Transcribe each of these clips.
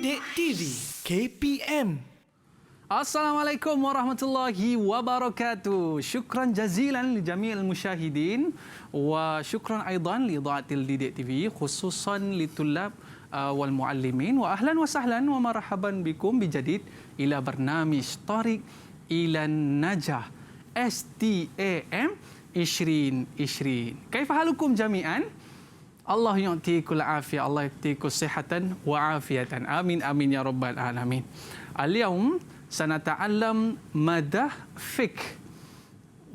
Didik TV KPM. Assalamualaikum warahmatullahi wabarakatuh. Syukran jazilan li jami'il musyahidin wa syukran aidan li idaatil Didik TV khususan li tullab wal muallimin wa ahlan wa sahlan wa marhaban bikum bijadid ila barnamij Tariq ila Najah STAM 2020. Kaifa halukum jami'an? Allah yu'tikul afiyah, Allah yu'tikul sihatan wa afiyatan. Amin amin ya rabbal alamin. Al-yawm sanata'allam madah fiqh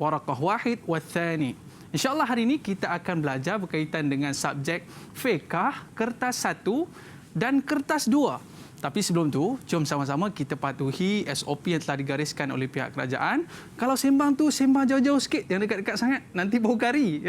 waraqah wahid wa thani. InsyaAllah hari ini kita akan belajar berkaitan dengan subjek fiqh kertas 1 dan kertas 2. Tapi sebelum tu, jom sama-sama kita patuhi SOP yang telah digariskan oleh pihak kerajaan. Kalau sembang tu, sembang jauh-jauh sikit. Jangan dekat-dekat sangat. Nanti bau kari.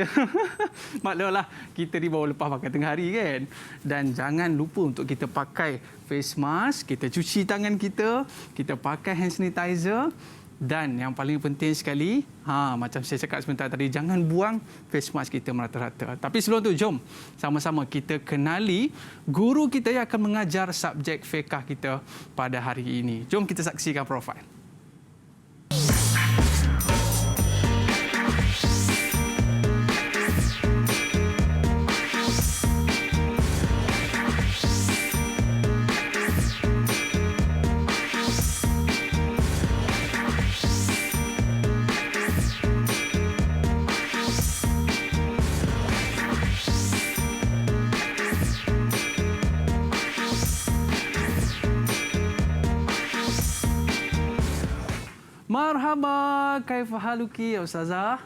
Maklumlah, kita ni baru lepas makan tengah hari kan. Dan jangan lupa untuk kita pakai face mask. Kita cuci tangan kita pakai hand sanitizer. Dan yang paling penting sekali, macam saya cakap sebentar tadi, jangan buang face mask kita merata-rata. Tapi sebelum tu, jom sama-sama kita kenali guru kita yang akan mengajar subjek fiqh kita pada hari ini. Jom kita saksikan profil. Marhaba, kaifa haluki ya Ustazah?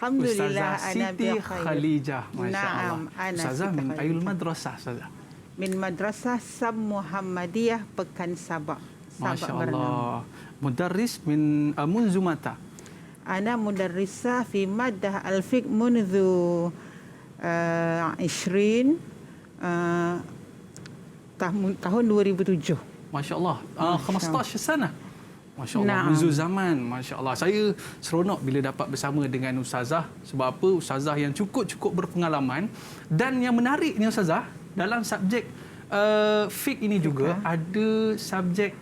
Alhamdulillah, Ustazah ana Siti bi khair. Khalijah, masya-Allah. Naam, ana Ustazah Siti min Khalijah. ayul madrasah, Ustazah? Min Madrasah Sam Muhammadiyah Pekan Sabak. Masya-Allah. Mudarris min munzu mata? Ana mudarrisah fi maddah al-fiqh munzu 20 tahun 2007. Masya-Allah. 15 sana. Masya-Allah, Naam. munzu zaman. Masya-Allah. Saya seronok bila dapat bersama dengan Ustazah. Sebab apa? Ustazah yang cukup berpengalaman. Dan yang menariknya Ustazah, dalam subjek fiqh ini juga ada subjek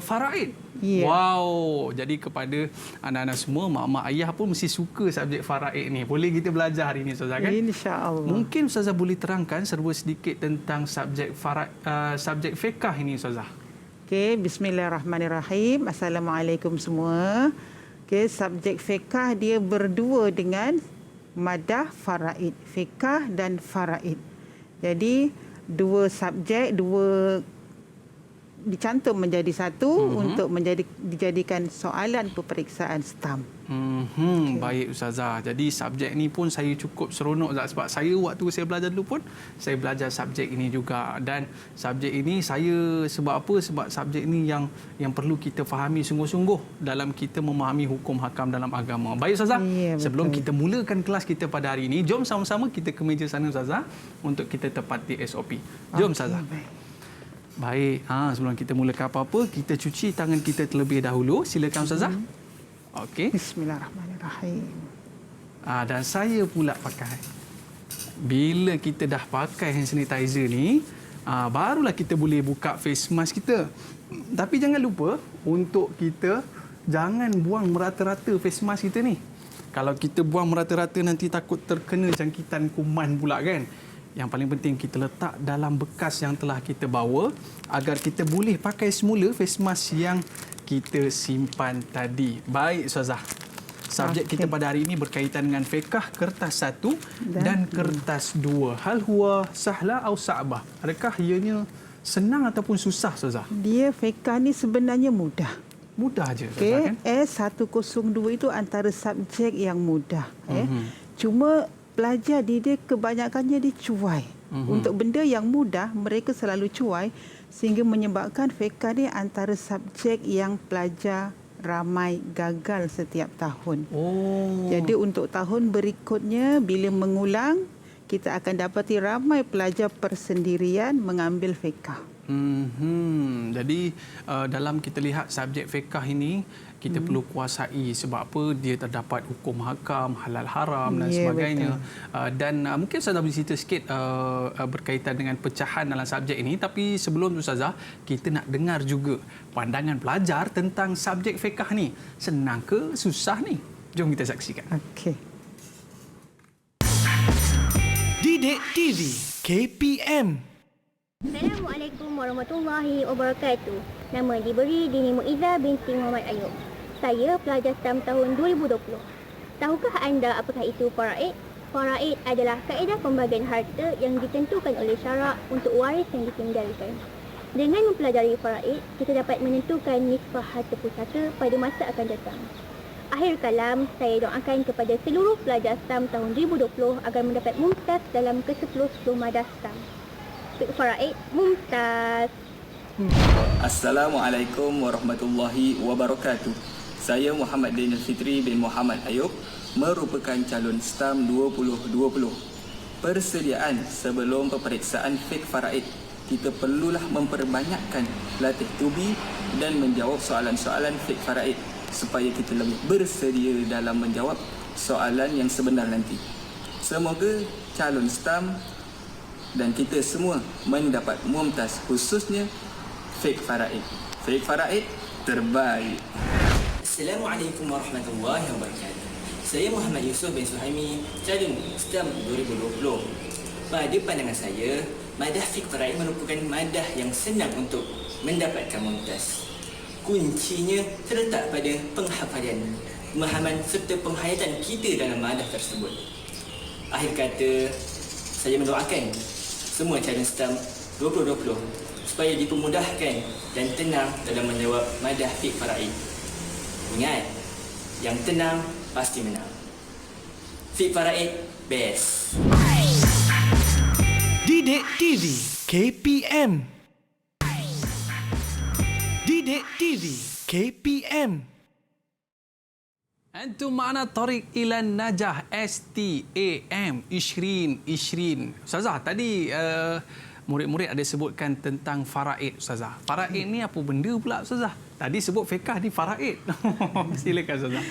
faraid. Ya. Wow. Jadi kepada anak-anak semua, mak-mak ayah pun mesti suka subjek faraid ni. Boleh kita belajar hari ini Ustazah kan? Insya-Allah. Mungkin Ustazah boleh terangkan serba sedikit tentang subjek subjek fiqh ini Ustazah. Okey, bismillahirrahmanirrahim. Assalamualaikum semua. Okey, subjek fiqh dia berdua dengan madah faraid. Fiqh dan faraid. Jadi dua subjek, dicantum menjadi satu untuk dijadikan soalan peperiksaan stam. Okay. Baik Ustazah. Jadi subjek ni pun saya cukup seronok sebab saya waktu saya belajar dulu pun saya belajar subjek ini juga, dan subjek ini saya sebab apa? Sebab subjek ini yang perlu kita fahami sungguh-sungguh dalam kita memahami hukum hakam dalam agama. Baik Ustazah. Ya, sebelum betul. kita mulakan kelas kita pada hari ini, jom sama-sama kita ke meja sana Ustazah untuk kita tepati SOP. Jom Ustazah. Baik, sebelum kita mulakan apa-apa, kita cuci tangan kita terlebih dahulu. Silakan Ustazah. Okey. Bismillahirrahmanirrahim. Dan saya pula pakai. Bila kita dah pakai hand sanitizer ni, barulah kita boleh buka face mask kita. Tapi jangan lupa untuk kita jangan buang merata-rata face mask kita ni. Kalau kita buang merata-rata nanti takut terkena jangkitan kuman pula kan. Yang paling penting kita letak dalam bekas yang telah kita bawa agar kita boleh pakai semula face mask yang kita simpan tadi. Baik Ustazah. Subjek kita pada hari ini berkaitan dengan fiqh kertas 1 dan kertas 2. Hal huwa sahla atau sa'bah? Adakah ianya senang ataupun susah Ustazah? Dia fiqh ni sebenarnya mudah. Mudah aja Okey, kan? S102 itu antara subjek yang mudah. Cuma pelajar dia kebanyakannya dia cuai. Untuk benda yang mudah, mereka selalu cuai sehingga menyebabkan fiqh ni antara subjek yang pelajar ramai gagal setiap tahun. Oh. Jadi untuk tahun berikutnya bila mengulang, kita akan dapati ramai pelajar persendirian mengambil fiqh. Jadi dalam kita lihat subjek fiqh ini, kita perlu kuasai sebab apa dia terdapat hukum hakam, halal haram dan sebagainya. Dan mungkin Ustazah boleh cerita sikit berkaitan dengan pecahan dalam subjek ini. Tapi sebelum tu Ustazah, kita nak dengar juga pandangan pelajar tentang subjek fiqh ni. Senang ke susah ni? Jom kita saksikan. Okey. Didik TV KPM. Assalamualaikum warahmatullahi wabarakatuh. Nama diberi Dini Muizzah binti Muhammad Ayub. Saya pelajar STAM tahun 2020. Tahukah anda apakah itu faraid? Faraid adalah kaedah pembagian harta yang ditentukan oleh syarak untuk waris yang ditinggalkan. Dengan mempelajari faraid, kita dapat menentukan nisbah harta pusaka pada masa akan datang. Akhir kalam, saya doakan kepada seluruh pelajar STAM tahun 2020 agar mendapat mumtaz dalam ke-10 madah STAM. Faraid mumtaz. Assalamualaikum warahmatullahi wabarakatuh. Saya Muhammad Daniel Fitri bin Muhammad Ayub, merupakan calon STAM 2020. Persediaan sebelum peperiksaan fiqh faraid, kita perlulah memperbanyakkan latih tubi dan menjawab soalan-soalan fiqh faraid supaya kita lebih bersedia dalam menjawab soalan yang sebenar nanti. Semoga calon STAM dan kita semua mendapat mumtaz, khususnya fiqh faraid. Fiqh faraid terbaik. Assalamualaikum warahmatullahi wabarakatuh. Saya Muhammad Yusuf bin Suhaimi, calon STAM 2020. Pada pandangan saya, madah fiqh faraid merupakan madah yang senang untuk mendapatkan mumtaz. Kuncinya terletak pada penghafalan, pemahaman serta penghayatan kita dalam madah tersebut. Akhir kata, saya mendoakan semua calon STAM 2020 supaya dipermudahkan dan tenang dalam menjawab madah fiqh faraid. Ingat, yang tenang pasti menang. Fiqh faraid best. Didik TV KPM. Didik TV KPM. Antum ma'ana tariq ila najah STAM 2020. Ustazah, tadi murid-murid ada sebutkan tentang faraid, Ustazah. Faraid ni apa benda pula, Ustazah? Tadi sebut fiqh ni faraid. Silakan, Ustazah.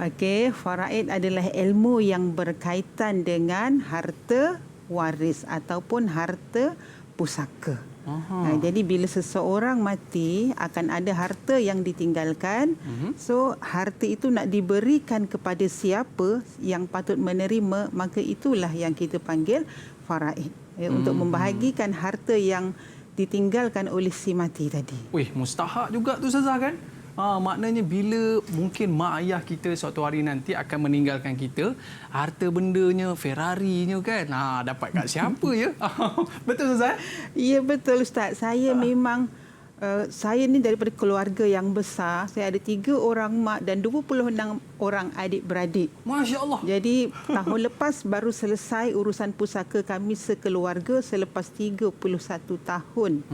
Okey, faraid adalah ilmu yang berkaitan dengan harta waris ataupun harta pusaka. Jadi bila seseorang mati akan ada harta yang ditinggalkan. So harta itu nak diberikan kepada siapa yang patut menerima, maka itulah yang kita panggil faraid. Untuk membahagikan harta yang ditinggalkan oleh si mati tadi. Wih, mustahak juga tu, Ustazah, kan? Maknanya bila mungkin mak ayah kita suatu hari nanti akan meninggalkan kita, harta bendanya, Ferrarinya kan, dapat kat siapa ya? Betul, Ustaz? Ya, betul, Ustaz. Saya memang saya ni daripada keluarga yang besar. Saya ada 3 orang mak dan 26 orang adik-beradik. Masya Allah. Jadi tahun lepas baru selesai urusan pusaka kami sekeluarga selepas 31 tahun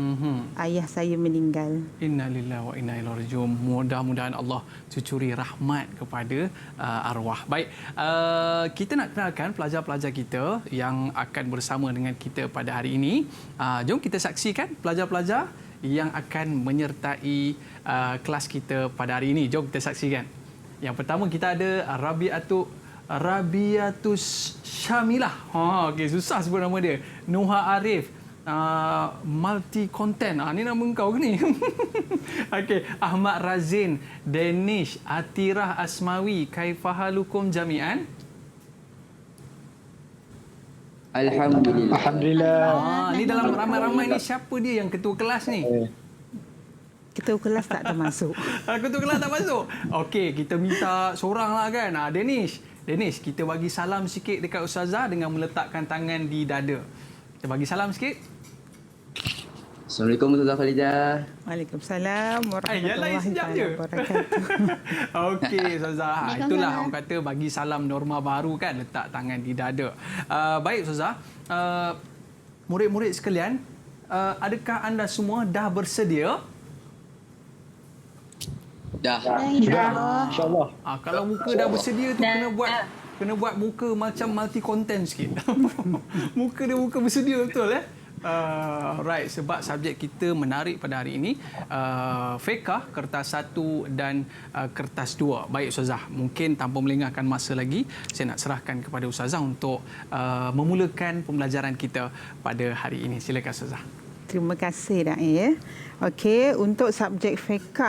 ayah saya meninggal. Innalillahi wa inna ilaihi raji'un. Mudah-mudahan Allah cucuri rahmat kepada arwah. Baik, kita nak kenalkan pelajar-pelajar kita yang akan bersama dengan kita pada hari ini. Jom kita saksikan pelajar-pelajar yang akan menyertai kelas kita pada hari ini. Jom kita saksikan. Yang pertama kita ada Rabiatus Syamilah. Okey, susah sebut nama dia. Nuha Arif. Multi content. Ni nama engkau ke ni? Okey, Ahmad Razin, Danish, Atirah Asmawi, kaifahalukum jami'an? Alhamdulillah. Ni dalam ramai-ramai ni siapa dia yang ketua kelas ni? Ketua kelas tak termasuk. Ketua kelas tak masuk? Okey, kita minta seorang lah kan. Danish, kita bagi salam sikit dekat Ustazah dengan meletakkan tangan di dada. Kita bagi salam sikit. Assalamualaikum Ustazah Khalidah. Waalaikumsalam Yalah, warahmatullahi sekejap je. wabarakatuh. Okey, Ustazah. Itulah orang kata bagi salam norma baru kan, letak tangan di dada. Baik, Ustazah. Murid-murid sekalian, adakah anda semua dah bersedia? Dah. InsyaAllah. InsyaAllah. Kalau muka dah bersedia tu kena buat kena buat muka macam multi content sikit. Muka dia muka bersedia betul right, sebab subjek kita menarik pada hari ini, fiqh kertas 1 dan kertas 2. Baik Ustazah, mungkin tanpa melengahkan masa lagi, saya nak serahkan kepada Ustazah untuk memulakan pembelajaran kita pada hari ini. Silakan Ustazah. Terima kasih Da'i. Okey, untuk subjek fiqh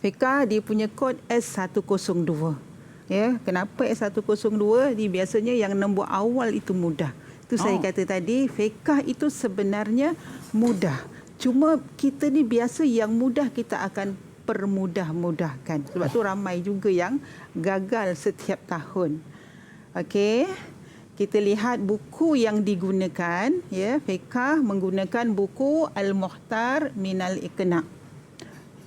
fiqh dia punya kod S102. Kenapa S102? Dia biasanya yang nombor awal itu mudah. Itu saya kata tadi, fiqh itu sebenarnya mudah. Cuma kita ni biasa yang mudah kita akan permudah-mudahkan. Sebab tu ramai juga yang gagal setiap tahun. Okey. Kita lihat buku yang digunakan, fiqh menggunakan buku Al-Mukhtar Minal Iqna'.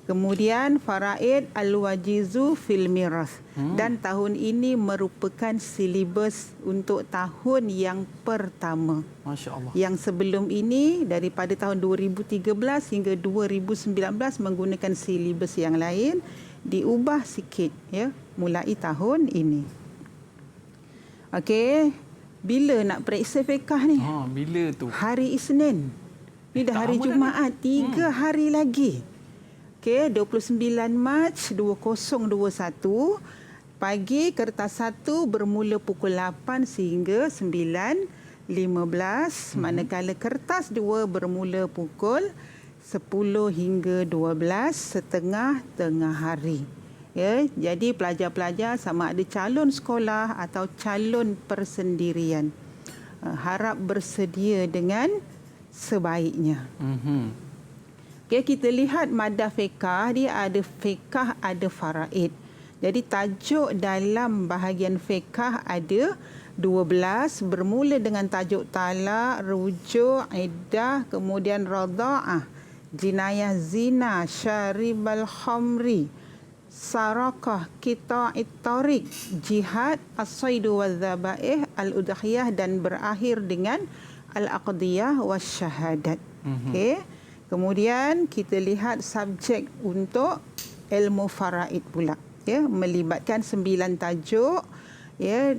Kemudian Faraid Al-Wajizu fil Mirath. Dan tahun ini merupakan silibus untuk tahun yang pertama. Masya Allah. Yang sebelum ini daripada tahun 2013 hingga 2019 menggunakan silibus yang lain, diubah sikit mulai tahun ini. Okey, bila nak periksa fiqh ni? Bila tu? Hari Isnin. Ni dah hari Jumaat, 3 hari lagi. Okey, 29 Mac 2021, pagi kertas 1 bermula pukul 8 sehingga 9.15, manakala kertas 2 bermula pukul 10 hingga 12 tengah hari. Jadi pelajar-pelajar sama ada calon sekolah atau calon persendirian, harap bersedia dengan sebaiknya. Okay, kita lihat madah fiqh, dia ada fiqh, ada faraid. Jadi tajuk dalam bahagian fiqh ada 12, bermula dengan tajuk talak, rujuk, iddah, kemudian radha'ah, jinayah zina, syaribal khamri, sarakah, qita'it tariq, jihad, as-saidu wal-dhabaih, al-udhiyah, dan berakhir dengan al-aqdiyah wasyahadat. Okey. Kemudian kita lihat subjek untuk ilmu faraid pula. Melibatkan 9 tajuk.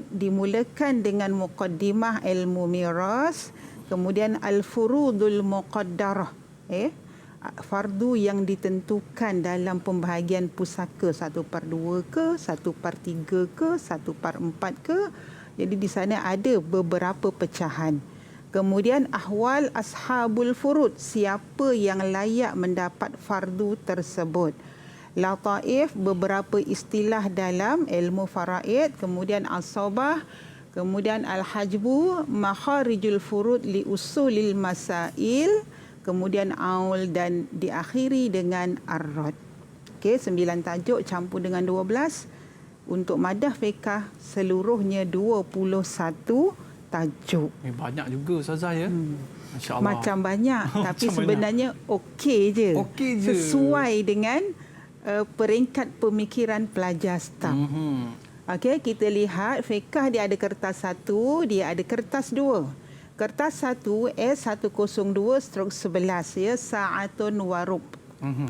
Dimulakan dengan muqaddimah ilmu miras, kemudian al-furudul muqaddarah. Fardu yang ditentukan dalam pembahagian pusaka 1/2 ke, 1/3 ke, 1/4 ke. Jadi di sana ada beberapa pecahan. Kemudian ahwal ashabul furud, siapa yang layak mendapat fardu tersebut. Lataif, beberapa istilah dalam ilmu faraid. Kemudian as-sabah, kemudian al-hajbu, makharijul furud li usulil masail, kemudian aul, dan diakhiri dengan ar-rad. Okey, 9 tajuk campur dengan 12. Untuk madah fiqh seluruhnya 21 tajuk. Banyak juga Ustazah ya. Masya-Allah. Macam banyak tapi sebenarnya okey je. Sesuai dengan peringkat pemikiran pelajar STAM. Okey, kita lihat fiqh dia ada kertas 1, dia ada kertas 2. Kertas 1 S102/11 sa'atun warub.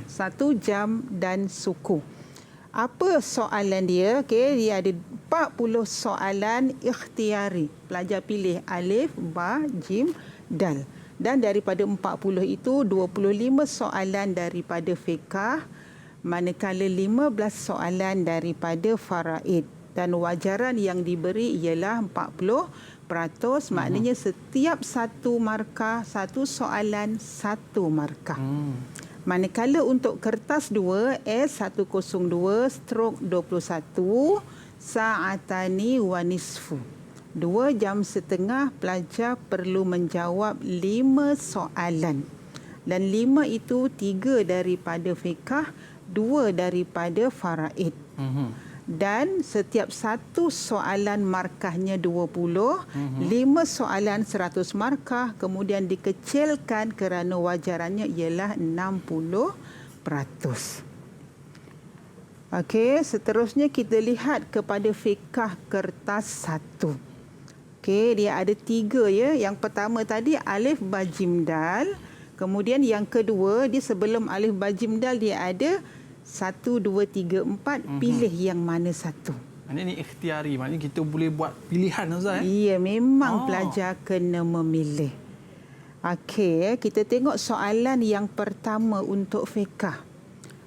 1 jam dan suku. Apa soalan dia? Okey, dia ada 40 soalan ikhtiari. Pelajar pilih alif, ba, jim, dal. Dan daripada 40 itu 25 soalan daripada fiqh, manakala 15 soalan daripada faraid. Dan wajaran yang diberi ialah 40%, maknanya setiap satu markah, satu soalan, 1 markah. Manakala untuk kertas 2 S102/21 sa'atani wa nisfu, 2 jam setengah, pelajar perlu menjawab 5 soalan. Dan 5 itu 3 daripada fiqh, 2 daripada faraid. Dan setiap satu soalan markahnya 20, 5 soalan 100 markah, kemudian dikecilkan kerana wajarannya ialah 60%. Okey, seterusnya kita lihat kepada fiqh kertas 1. Okey, dia ada 3 ya. Yang pertama tadi alif ba jim dal, kemudian yang kedua dia sebelum alif ba jim dal dia ada 1, 2, 3, 4, pilih yang mana satu. Maknanya ni ikhtiari. Maknanya kita boleh buat pilihan Ustaz. Ya, memang pelajar kena memilih. Okey, kita tengok soalan yang pertama untuk fiqh.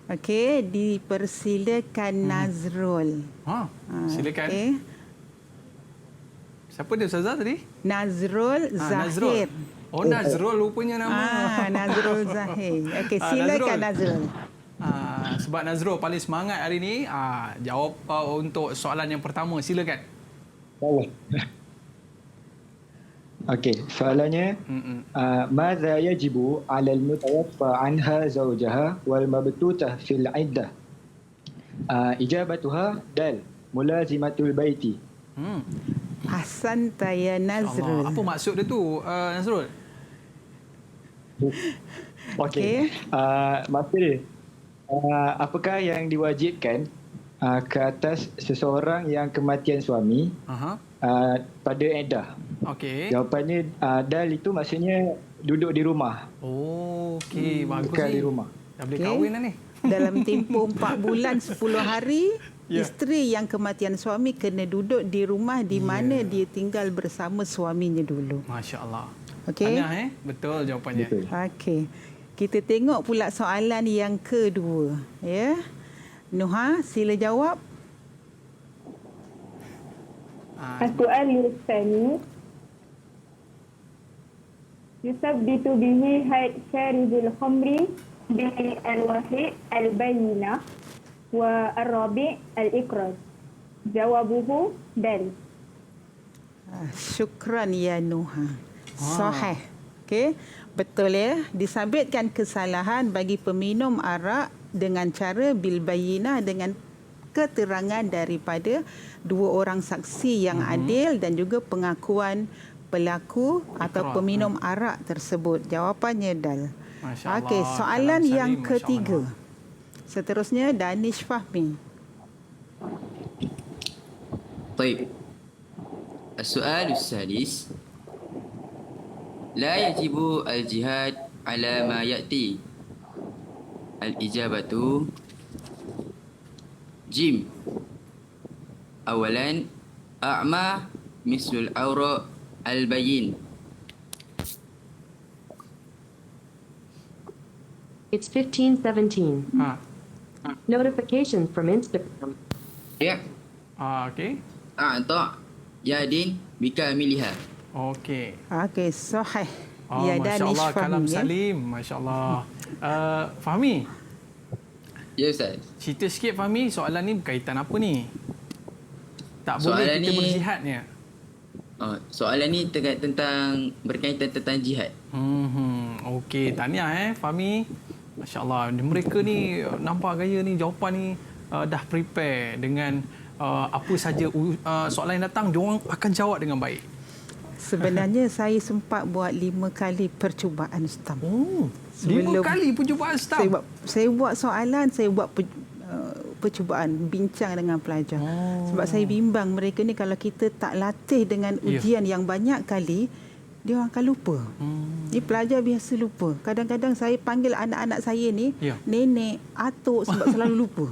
Okey, dipersilakan Nazrul. Silakan. Okey. Siapa dia Ustazah tadi? Nazrul Zahir. Nazrul. Oh, Nazrul rupanya nama. Nazrul Zahir. Okey, silakan Nazrul. Sebab Nazrul paling semangat hari ni, jawab untuk soalan yang pertama. Silakan. Okey, soalannya madza yajibu 'ala al-mutawaffa 'anha zawjaha wal mabtutah fil 'iddah? Ijabatuha dal mulazimatul baiti. Ahsanta ya Nazrul. Apa maksud dia tu, Nazrul? Okey. Maksud dia, apakah yang diwajibkan ke atas seseorang yang kematian suami pada iddah? Okey. Jawapannya dal itu maksudnya duduk di rumah. Oh, okey. Bagus Bukan ni. di rumah. Dah boleh kahwin dah ni. Dalam tempoh 4 bulan 10 hari, isteri yang kematian suami kena duduk di rumah di mana dia tinggal bersama suaminya dulu. Masya Allah. Okey. Tahniah, betul jawapannya. Betul. Okey. Kita tengok pula soalan yang kedua, ya. Nuha, sila jawab. السؤال الثاني يثبت به حد شارب الخمر بالوحي البينة والرابع الإقرار. جوابه دال. Syukran ya Nuha. Sahih. Okey. Betul ya. Disabitkan kesalahan bagi peminum arak dengan cara bil bayyinah, dengan keterangan daripada 2 orang saksi yang adil dan juga pengakuan pelaku atau peminum arak tersebut. Jawapannya dal. Masya Allah. Okey, soalan Kalam yang salim, Masya ketiga. Allah. Seterusnya Danish Fahmi. طيب السؤال السادس لا يجب الجهاد على ما يأتي. الإجابة جيم. أولا أعمى مثل العورة البين. It's 15:17. Notification from Instagram. Ya. Okey. أعطى يد بكاملها. Okey. Okey, sahih. Ya, Masya Danish Allah, kalam Fahmi, ya. salim. Masya Allah. Fahmi, Ya Ustaz. cerita sikit Fahmi, soalan ni berkaitan apa ni? Tak boleh Soalan kita ni- berjihadnya. Soalan ni berkaitan tentang jihad. Okey, tahniah Fahmi. Masya Allah, mereka ni nampak gaya ni jawapan ni dah prepare dengan apa saja soalan yang datang, diorang akan jawab dengan baik. Sebenarnya saya sempat buat 5 kali percubaan stam. Oh, 5 kali percubaan stam. Saya buat soalan, saya buat percubaan, bincang dengan pelajar. Sebab saya bimbang mereka ni kalau kita tak latih dengan ujian yang banyak kali, dia orang akan lupa. Ni pelajar biasa lupa. Kadang-kadang saya panggil anak-anak saya ni, nenek, atuk sebab selalu lupa.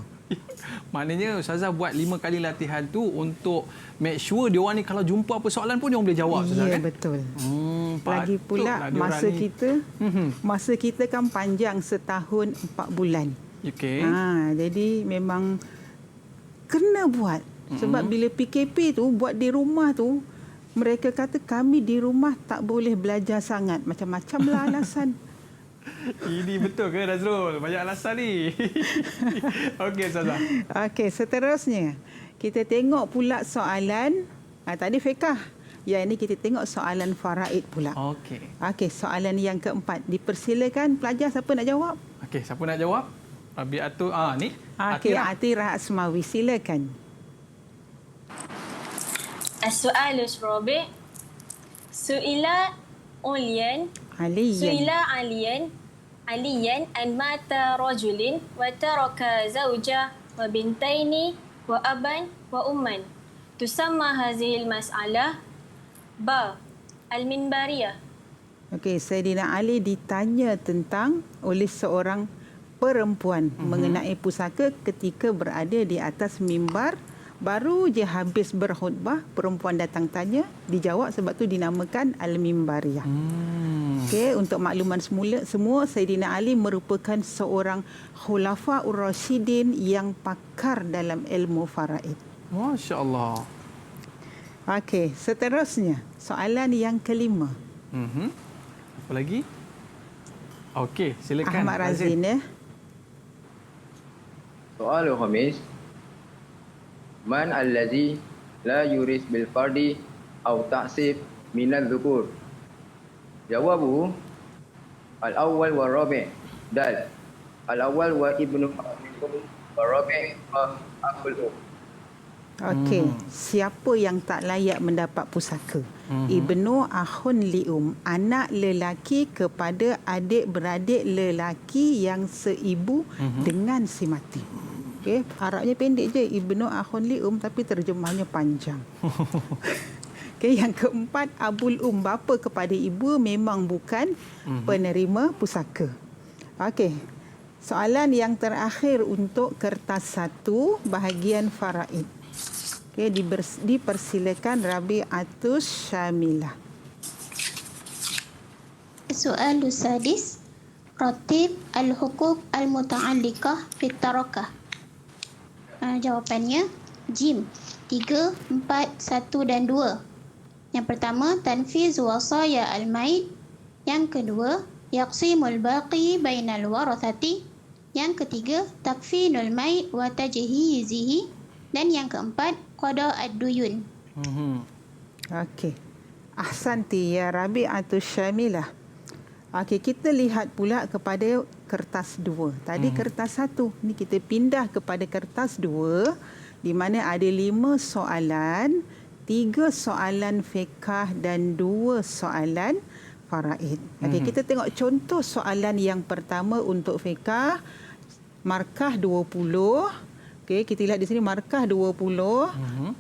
Maknanya Ustazah buat 5 kali latihan tu untuk make sure dia orang ni kalau jumpa apa soalan pun dia orang boleh jawab, Ustazah, Ya, kan? betul. Lagi Patutlah pula diorang masa kita kan panjang, setahun 4 bulan. Okey. Jadi memang kena buat. Sebab bila PKP tu buat di rumah tu, mereka kata kami di rumah tak boleh belajar sangat. Macam-macam lah alasan. Ini betul ke Nazrul? Banyak alasan ni. Okey Ustazah. Okey, seterusnya kita tengok pula soalan tadi fiqh. Yang ini kita tengok soalan faraid pula. Okey. Okey, soalan yang keempat. Dipersilakan pelajar siapa nak jawab? Okey, siapa nak jawab? Rabiatul ni. Okey, Atirah Asmawi, silakan. السؤال الرابع سئل عليا أن مات رجل وترك زوجة وبنتين وأبا وأما تسمى هذه المسألة المنبرية. Okey, Saidina Ali ditanya oleh seorang perempuan mengenai pusaka ketika berada di atas mimbar Baru je habis berkhutbah, perempuan datang tanya, dijawab, sebab tu dinamakan Al-Mimbariyah. Okey, untuk makluman semua, Sayyidina Ali merupakan seorang khulafaur rasyidin yang pakar dalam ilmu faraid. Masya-Allah. Okey, seterusnya soalan yang kelima. Apa lagi? Okey, silakan Ahmad Razin ya. Soal khamis. Man allazi la yuris bil fardi aw ta'sib min adh-dhukur? Jawabu al-awwal wa rabi'. Dal. Al-awwal wa ibnu wa rabi' wa aqul. Okey, siapa yang tak layak mendapat pusaka? Ibnu akhun lium, anak lelaki kepada adik-beradik lelaki yang seibu dengan si mati. Okey, Arabnya pendek je, Ibnu akhun lium, tapi terjemahnya panjang. Okey, yang keempat, abul bapa kepada ibu memang bukan penerima pusaka. Okey. Soalan yang terakhir untuk kertas 1 bahagian faraid. Okey, dipersilakan Rabi'atus Syamilah. Soal sadis. Ratib al-huquq al-muta'alliqah fit tarakah. Jawapannya Jim 3, 4, 1 dan 2. Yang pertama, tanfiz wasaya al-maid. Yang kedua, yaqsimul baqi bainal warathati. Yang ketiga, takfinul maid wa tajhizihi. Dan yang keempat, qada ad-duyun. Okey. Ahsanti ya Rabi'atus Syamilah. Okey, kita lihat pula kepada kertas 2. Tadi kertas 1. Ni kita pindah kepada kertas 2 di mana ada 5 soalan, 3 soalan fiqh dan 2 soalan faraid. Okey, kita tengok contoh soalan yang pertama untuk fiqh. Markah 20. Okey, kita lihat di sini markah 20.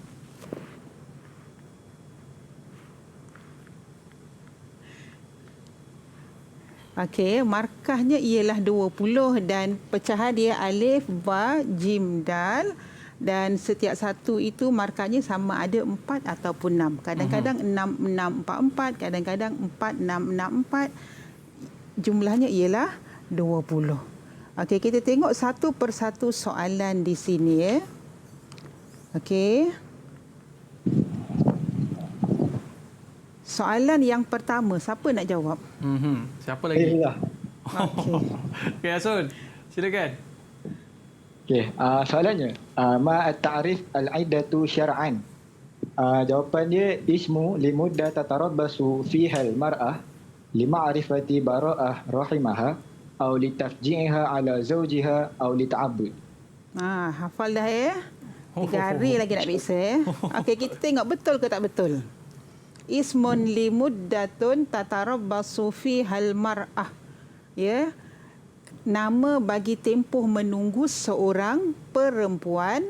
Okey, markahnya ialah 20 dan pecahan dia alif, ba, jim, dal, dan setiap satu itu markahnya sama ada 4 ataupun 6. Kadang-kadang 6, 6, 4, 4, kadang-kadang 4, 6, 6, 4. Jumlahnya ialah 20. Okey, kita tengok satu persatu soalan di sini ya. Okey. Soalan yang pertama, siapa nak jawab? Siapa lagi? Okey. Okey, Asun. Silakan. Okey, soalannya, ma at-ta'rif al-iddatu syar'an? Jawapan dia ismu limudda tatarabbasu fiha al-mar'ah lima'rifati bara'ah rahimaha aw litafji'iha ala zawjiha aw lita'abbud. Hafal dah ya. 3 hari lagi nak periksa ya. Okey, kita tengok betul ke tak betul. Ismun limuddatun tatarabbasu fihal mar'ah. Ya. Nama bagi tempoh menunggu seorang perempuan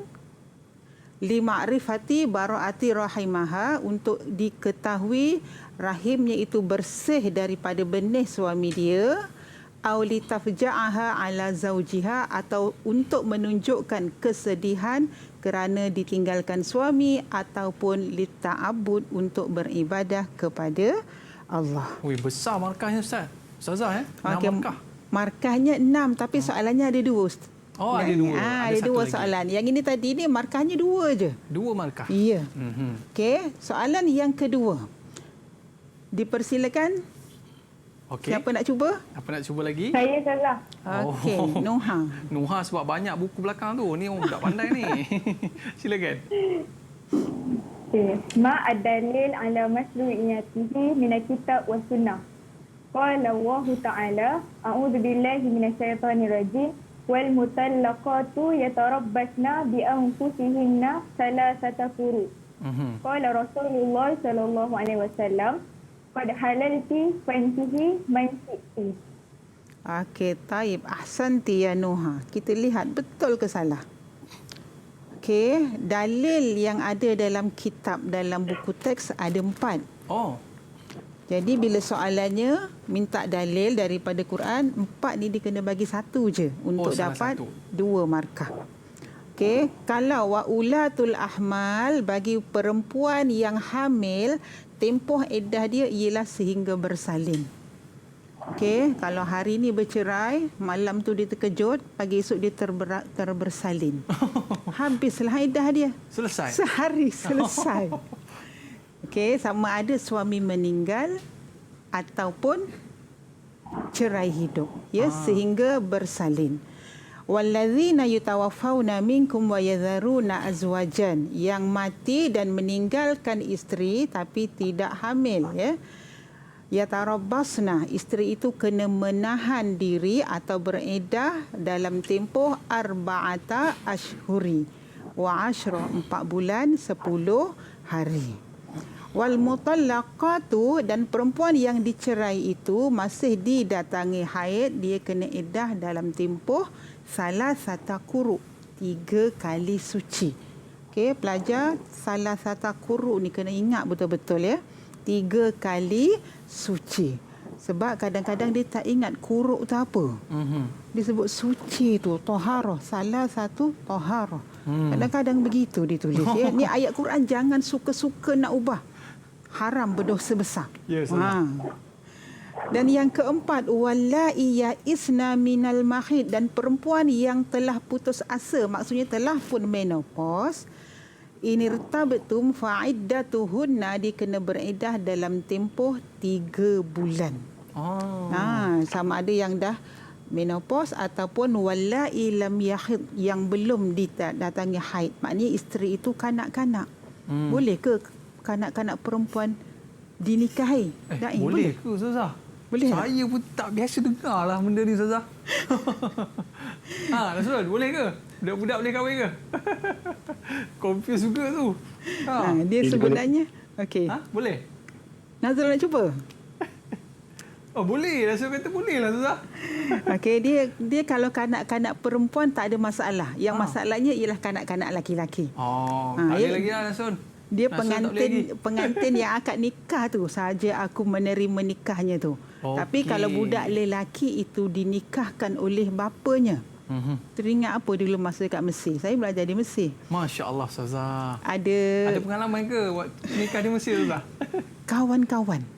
lima'rifati bara'ati rahimaha, untuk diketahui rahimnya itu bersih daripada benih suami dia, au litafja'aha ala zawjiha, atau untuk menunjukkan kesedihan kerana ditinggalkan suami, ataupun lita'abbud, untuk beribadah kepada Allah. Wih, besar markahnya Ustaz. Ustazah 6 markah. Markahnya 6, tapi soalannya ada 2. Oh, ada 2. Ada 2 soalan. Yang ini tadi ni markahnya 2 je. 2 markah. Ya. Okey, soalan yang kedua. Dipersilakan. Okey. Siapa nak cuba? Apa nak cuba lagi? Saya salah. Okey, Nuha. Nuha sebab banyak buku belakang tu. Ni orang tak pandai ni. Silakan. Ma ad-dalil ala masru'iyatihi min al-kitab wa sunnah. Qala Allah Ta'ala, a'udzu billahi minasyaitonir rajim, wal mutallaqatu yatarabbasna bi anfusihinna salasata quru. Qala Rasulullah sallallahu alaihi wasallam, qad halalti fankihi man syi'ti. Okey, taib. Ahsanti ya Nuha. Kita lihat betul ke salah. Okey, dalil yang ada dalam kitab, dalam buku teks ada 4. Oh. Jadi bila soalannya minta dalil daripada Quran, 4 ni dia kena bagi 1 je untuk dapat 2 markah. Okey, Okey, kalau wa ulatul ahmal, bagi perempuan yang hamil, tempoh iddah dia ialah sehingga bersalin. Okey, kalau hari ni bercerai, malam tu dia terkejut, pagi esok dia terbersalin. Habislah iddah dia. Selesai. Sehari selesai. Okey, sama ada suami meninggal ataupun cerai hidup, ya, sehingga bersalin. Wallazina yutawaffawna minkum wa yadharuna azwajan, yang mati dan meninggalkan isteri tapi tidak hamil, ya. Yatarabbasna, isteri itu kena menahan diri atau beriddah dalam tempoh arba'ata ashhuri wa 10, 4 bulan 10 hari. Wal mutallaqatu, dan perempuan yang dicerai itu masih didatangi haid, dia kena iddah dalam tempoh salasata quru, 3 kali suci. Okey, pelajar, salasata quru ni kena ingat betul-betul, ya. 3 kali suci. Sebab kadang-kadang dia tak ingat quru tu apa. Dia sebut suci tu taharah, salah satu taharah. Kadang-kadang begitu ditulis, ya. Ni ayat Quran, jangan suka-suka nak ubah. Haram, berdosa besar. Ya, Dan yang keempat, wallai ya'isna minal mahid, dan perempuan yang telah putus asa, maksudnya telah pun menopause, inirtabtum fa'iddatuhunna, dia kena beriddah dalam tempoh 3 bulan. Sama ada yang dah menopause ataupun wallai lam yahid, yang belum didatangi haid. Maknanya isteri itu kanak-kanak. Boleh ke kanak-kanak perempuan dinikahi? Boleh ke Ustazah? Boleh. Saya pun tak biasa dengar lah benda ni Ustazah. Nasrul, boleh ke? Budak-budak boleh kahwin ke? Confuse juga tu. Dia sebenarnya okey. Boleh? Nazrul nak cuba? Oh, boleh. Nasrul kata boleh lah Ustazah. Okey, dia kalau kanak-kanak perempuan tak ada masalah. Yang masalahnya ialah kanak-kanak laki-laki. Tak ada lagi lah Nasrul. Dia pengantin yang akad nikah tu saja aku menerima nikahnya tu. Tapi kalau budak lelaki itu dinikahkan oleh bapanya. Teringat apa dulu masa dekat Mesir? Saya belajar di Mesir. Masya-Allah Ustazah. Ada pengalaman ke waktu nikah di Mesir Ustazah?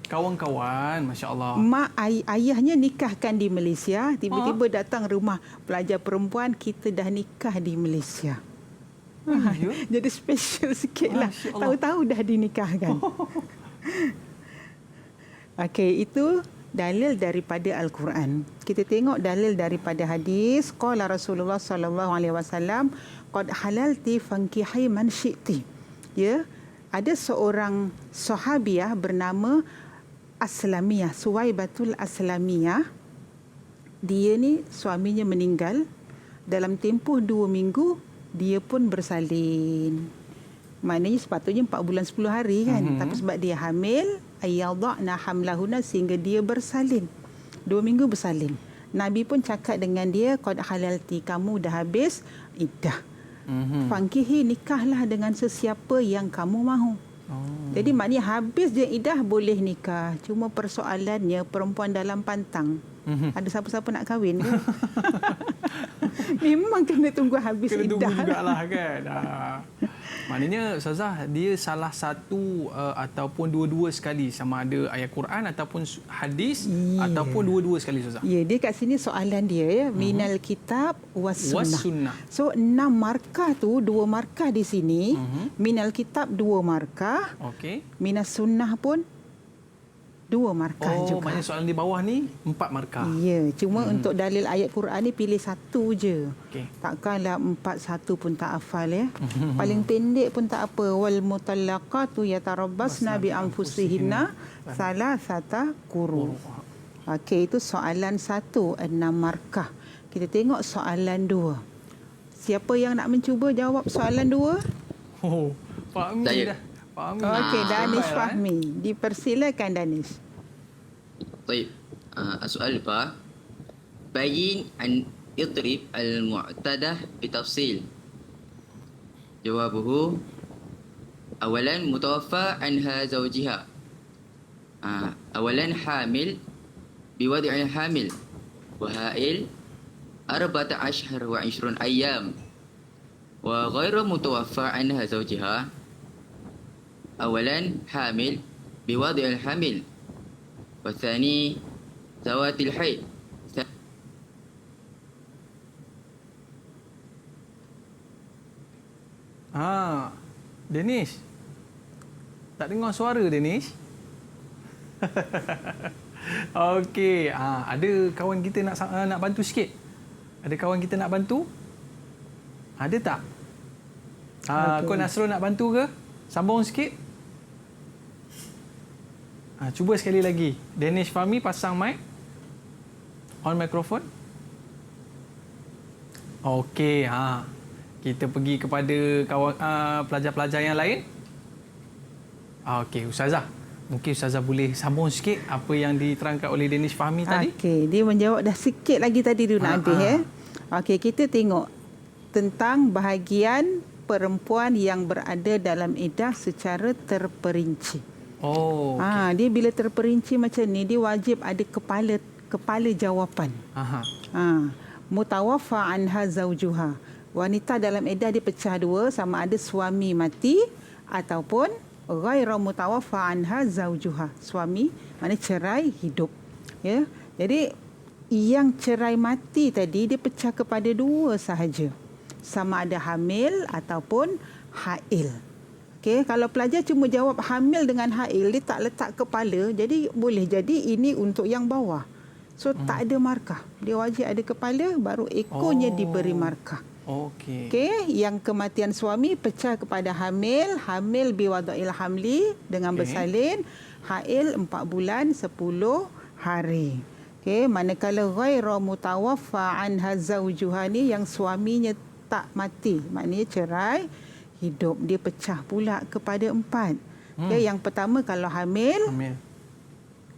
Kawan-kawan, masya-Allah. Mak ayahnya nikahkan di Malaysia, tiba-tiba datang rumah pelajar perempuan, kita dah nikah di Malaysia. Jadi special sikitlah. Tahu-tahu dah dinikahkan. Okey, itu dalil daripada Al-Quran. Kita tengok dalil daripada hadis. Qala Rasulullah sallallahu alaihi wasallam, qad halalti fankihi man syi'ti. Ya, ada seorang sahabiah bernama Aslamiyah, Suwaibatul Aslamiyah. Dia ni suaminya meninggal, dalam tempoh 2 minggu dia pun bersalin. Maknanya sepatutnya 4 bulan 10 hari kan. Tapi sebab dia hamil, ayyadhna hamlahuna, sehingga dia bersalin. 2 minggu bersalin. Nabi pun cakap dengan dia, qad halalti, kamu dah habis iddah. Fankihi, nikahlah dengan sesiapa yang kamu mahu. Jadi maknanya habis je iddah boleh nikah. Cuma persoalannya perempuan dalam pantang. Ada siapa-siapa nak kahwin ke? Memang kena tunggu habis iddah. Kena tunggu jugalah kan. Maknanya Ustazah, dia salah satu ataupun dua-dua sekali, sama ada ayat Quran ataupun hadis, ataupun dua-dua sekali Ustazah. Ya, dia kat sini soalan dia, ya, minal kitab was sunnah. So 6 markah tu, 2 markah di sini. Minal kitab 2 markah. Okey. Minas sunnah pun 2 markah juga. Maknanya soalan di bawah ni 4 markah. Ya, cuma untuk dalil ayat Quran ni pilih 1 je. Okay. Takkanlah 4-1 pun tak hafal, ya. Paling pendek pun tak apa. Wal mutallaqatu yatarabbasna bi anfusihinna salasata quru. Okey, itu soalan 1, 6 markah. Kita tengok soalan 2. Siapa yang nak mencuba jawab soalan 2? Fahmi dah. Okey, Danish Fahmi. Dipersilakan Danish. Baik. Soal apa? Bayin an idrib al-mu'tadah bitafsil. Jawabuhu awalan mutawaffa anha zawjiha. Awalan hamil biwad'il hamil wa ha'il 14 wa 20 ayyam. وغير متوفى عنها زوجها. أولا حامل بوضع الحمل، والثاني ذوات الحيض. Danish. Tak dengar suara Danish? Okey, ada kawan kita nak bantu sikit? Ada kawan kita nak bantu? Ada tak? Kau Nasrul nak bantu ke? Sambung sikit. Cuba sekali lagi. Danish Fahmi pasang mic. On microphone. Okey, kita pergi kepada kawan pelajar-pelajar yang lain. Okey, Ustazah. Mungkin Ustazah boleh sambung sikit apa yang diterangkan oleh Danish Fahmi tadi. Okey, dia menjawab dah sikit lagi tadi dia nak habis. Okey, kita tengok tentang bahagian perempuan yang berada dalam iddah secara terperinci. Okay. Dia bila terperinci macam ni, dia wajib ada kepala jawapan. Mutawaffa anha zaujuha. Wanita dalam iddah dia pecah dua, sama ada suami mati ataupun ghairu mutawaffa anha zaujuha. Suami maknanya cerai hidup. Ya. Jadi yang cerai mati tadi dia pecah kepada dua sahaja. Sama ada hamil ataupun hail. Okey, kalau pelajar cuma jawab hamil dengan hail, dia tak letak kepala, jadi boleh jadi ini untuk yang bawah. So tak ada markah. Dia wajib ada kepala, baru ekornya diberi markah. Okey. Okey, yang kematian suami pecah kepada hamil biwada'il hamli dengan bersalin, hail 4 bulan 10 hari. Okey, manakala ghairu mutawaffa anha zaujuha ni yang suaminya tak mati, maknanya cerai hidup, dia pecah pula kepada 4. Okey, yang pertama kalau hamil.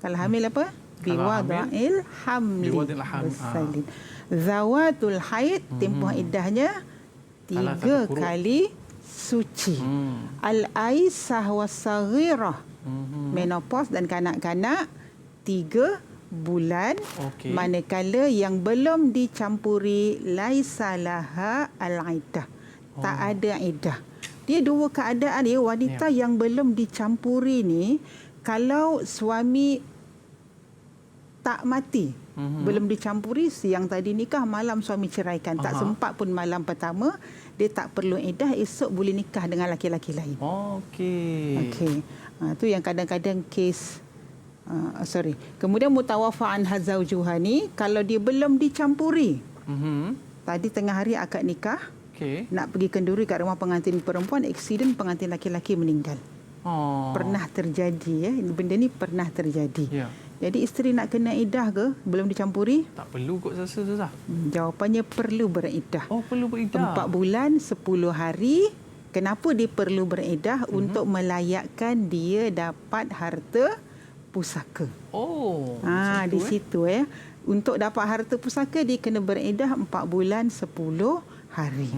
Kalau hamil apa? Biwada'il hamli. Bersalin. Zawatul haid, tempoh iddahnya 3 kali suci. Al-aisah was-saghirah, menopause dan kanak-kanak 3 bulan. Manakala yang belum dicampuri laisa laha al-iddah, tak ada iddah. Dia dua keadaan dia. Wanita yang belum dicampuri ni, kalau suami tak mati, belum dicampuri, siang tadi nikah, malam suami ceraikan, tak sempat pun malam pertama, dia tak perlu iddah, esok boleh nikah dengan laki-laki lain. Okey. Tu yang kadang-kadang kes Kemudian mutawaffa anha zaujuha ni, kalau dia belum dicampuri. Tadi tengah hari akad nikah, nak pergi kenduri kat rumah pengantin perempuan, aksiden pengantin laki-laki meninggal. Pernah terjadi, benda ni pernah terjadi. Jadi isteri nak kena iddah ke belum dicampuri? Tak perlu kot rasa Ustazah. Jawapannya perlu beriddah. Perlu beriddah. 4 bulan 10 hari. Kenapa dia perlu beriddah? Untuk melayakkan dia dapat harta pusaka. Di situ Untuk dapat harta pusaka dia kena beriddah 4 bulan 10 hari.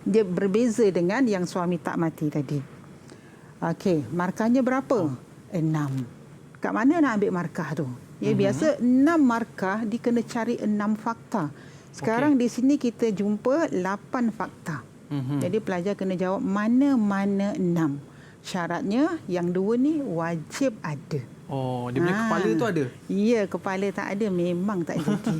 Dia berbeza dengan yang suami tak mati tadi. Okey, markahnya berapa? 6. Kat mana nak ambil markah tu? Biasa 6 markah, dia kena cari 6 fakta. Sekarang di sini kita jumpa 8 fakta. Jadi pelajar kena jawab mana-mana 6. Syaratnya yang 2 ni wajib ada. Dia punya kepala tu ada? Ya, kepala tak ada memang tak jadi.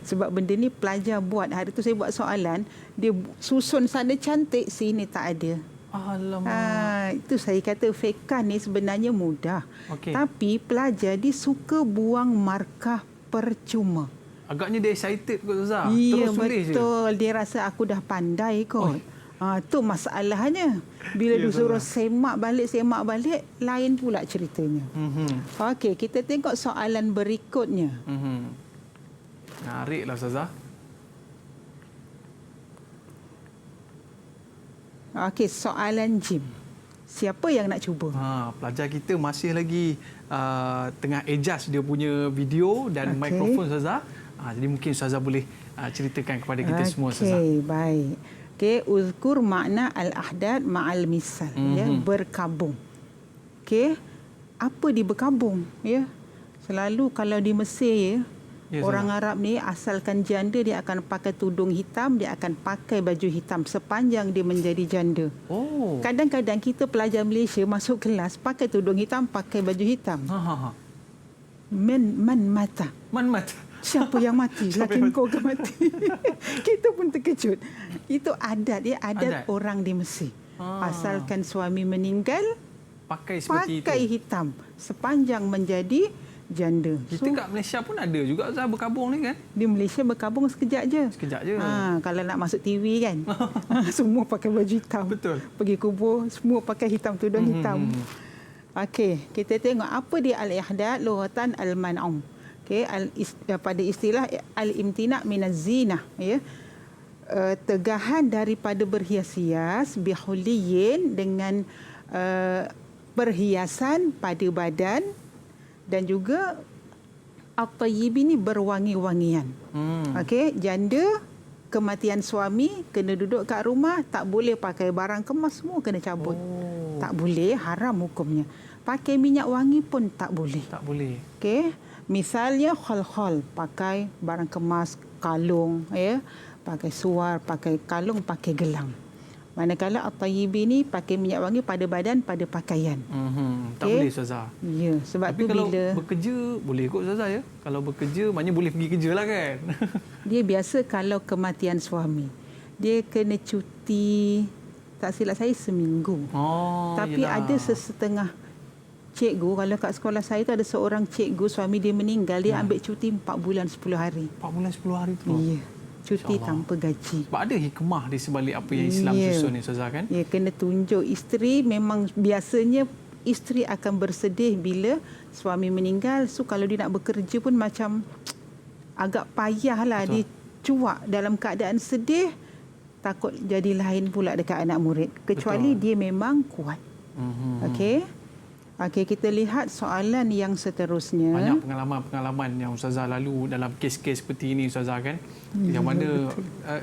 Sebab benda ni pelajar buat. Hari tu saya buat soalan, dia susun sana cantik, sini tak ada. Alamak. Itu saya kata fiqh ni sebenarnya mudah. Tapi pelajar dia suka buang markah percuma. Agaknya dia excited kot Ustazah. Ya, terus tulis betul. Dia rasa aku dah pandai kot. Tu masalahnya. Bila disuruh semak balik, lain pula ceritanya. Okey, kita tengok soalan berikutnya. Nariklah Ustazah. Okey, soalan Jim. Siapa yang nak cuba? Pelajar kita masih lagi tengah adjust dia punya video dan mikrofon Ustazah. Jadi mungkin Ustazah boleh ceritakan kepada kita semua Ustazah. Okey, baik. Okey, uzkur makna al-ahdad ma'al misal, berkabung. Okey, apa di berkabung? Selalu kalau di Mesir Ya, Orang Arab ni asalkan janda dia akan pakai tudung hitam, dia akan pakai baju hitam sepanjang dia menjadi janda. Oh. Kadang-kadang kita pelajar Malaysia masuk kelas pakai tudung hitam, pakai baju hitam. Man mata. Man mata. Siapa yang mati? Laki kau ke mati? Kita pun terkejut. Itu adat dia, adat orang di Mesir. Asalkan suami meninggal, pakai seperti pakai itu. hitam sepanjang menjadi janda. Kita kat Malaysia pun ada juga Ustaz berkabung ni kan? Di Malaysia berkabung sekejap je. Sekejap je. Kalau nak masuk TV kan, semua pakai baju hitam. Betul. Pergi kubur, semua pakai hitam, tudung hitam. Okey, kita tengok apa dia al-ihdad lughatan al-man'um. Okey, pada istilah al-imtina' minaz zinah, ya. Tegahan daripada berhias-hias bihuliyin dengan perhiasan pada badan, dan juga at-tayyib ini berwangi-wangian. Okey, janda kematian suami kena duduk kat rumah, tak boleh pakai barang kemas, semua kena cabut. Tak boleh, haram hukumnya. Pakai minyak wangi pun tak boleh. Tak boleh. Okey, misalnya khal-khal, pakai barang kemas, kalung, ya, pakai suar, pakai kalung, pakai gelang. Manakala at-tayyib ini pakai minyak wangi pada badan, pada pakaian. Tak boleh Ustazah. Ya, sebab tapi tu kalau bila bekerja boleh kot Ustazah ya. Kalau bekerja maknanya boleh pergi kerja lah kan. dia biasa kalau kematian suami, dia kena cuti, tak silap saya seminggu. Tapi yelah. ada sesetengah cikgu, kalau kat sekolah saya tu ada seorang cikgu suami dia meninggal, dia ambil cuti 4 bulan 10 hari. 4 bulan 10 hari tu. Ya. Cuti tanpa gaji. Sebab ada hikmah di sebalik apa yang Islam susun ni Ustazah kan? Ya, kena tunjuk. Isteri memang biasanya isteri akan bersedih bila suami meninggal. So kalau dia nak bekerja pun macam agak payahlah. Dia cuak dalam keadaan sedih, takut jadi lain pula dekat anak murid. Kecuali dia memang kuat. Okey. Okey, kita lihat soalan yang seterusnya. Banyak pengalaman-pengalaman yang Ustazah lalu dalam kes-kes seperti ini Ustazah kan. Yang mana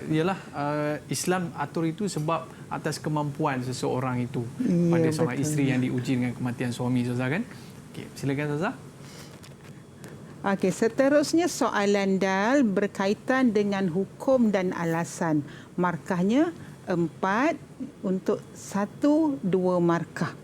ialah Islam atur itu sebab atas kemampuan seseorang itu pada seorang isteri yang diuji dengan kematian suami Ustazah kan. Okey, silakan Ustazah. Okey, seterusnya soalan dal berkaitan dengan hukum dan alasan. Markahnya 4, untuk 1 2 markah.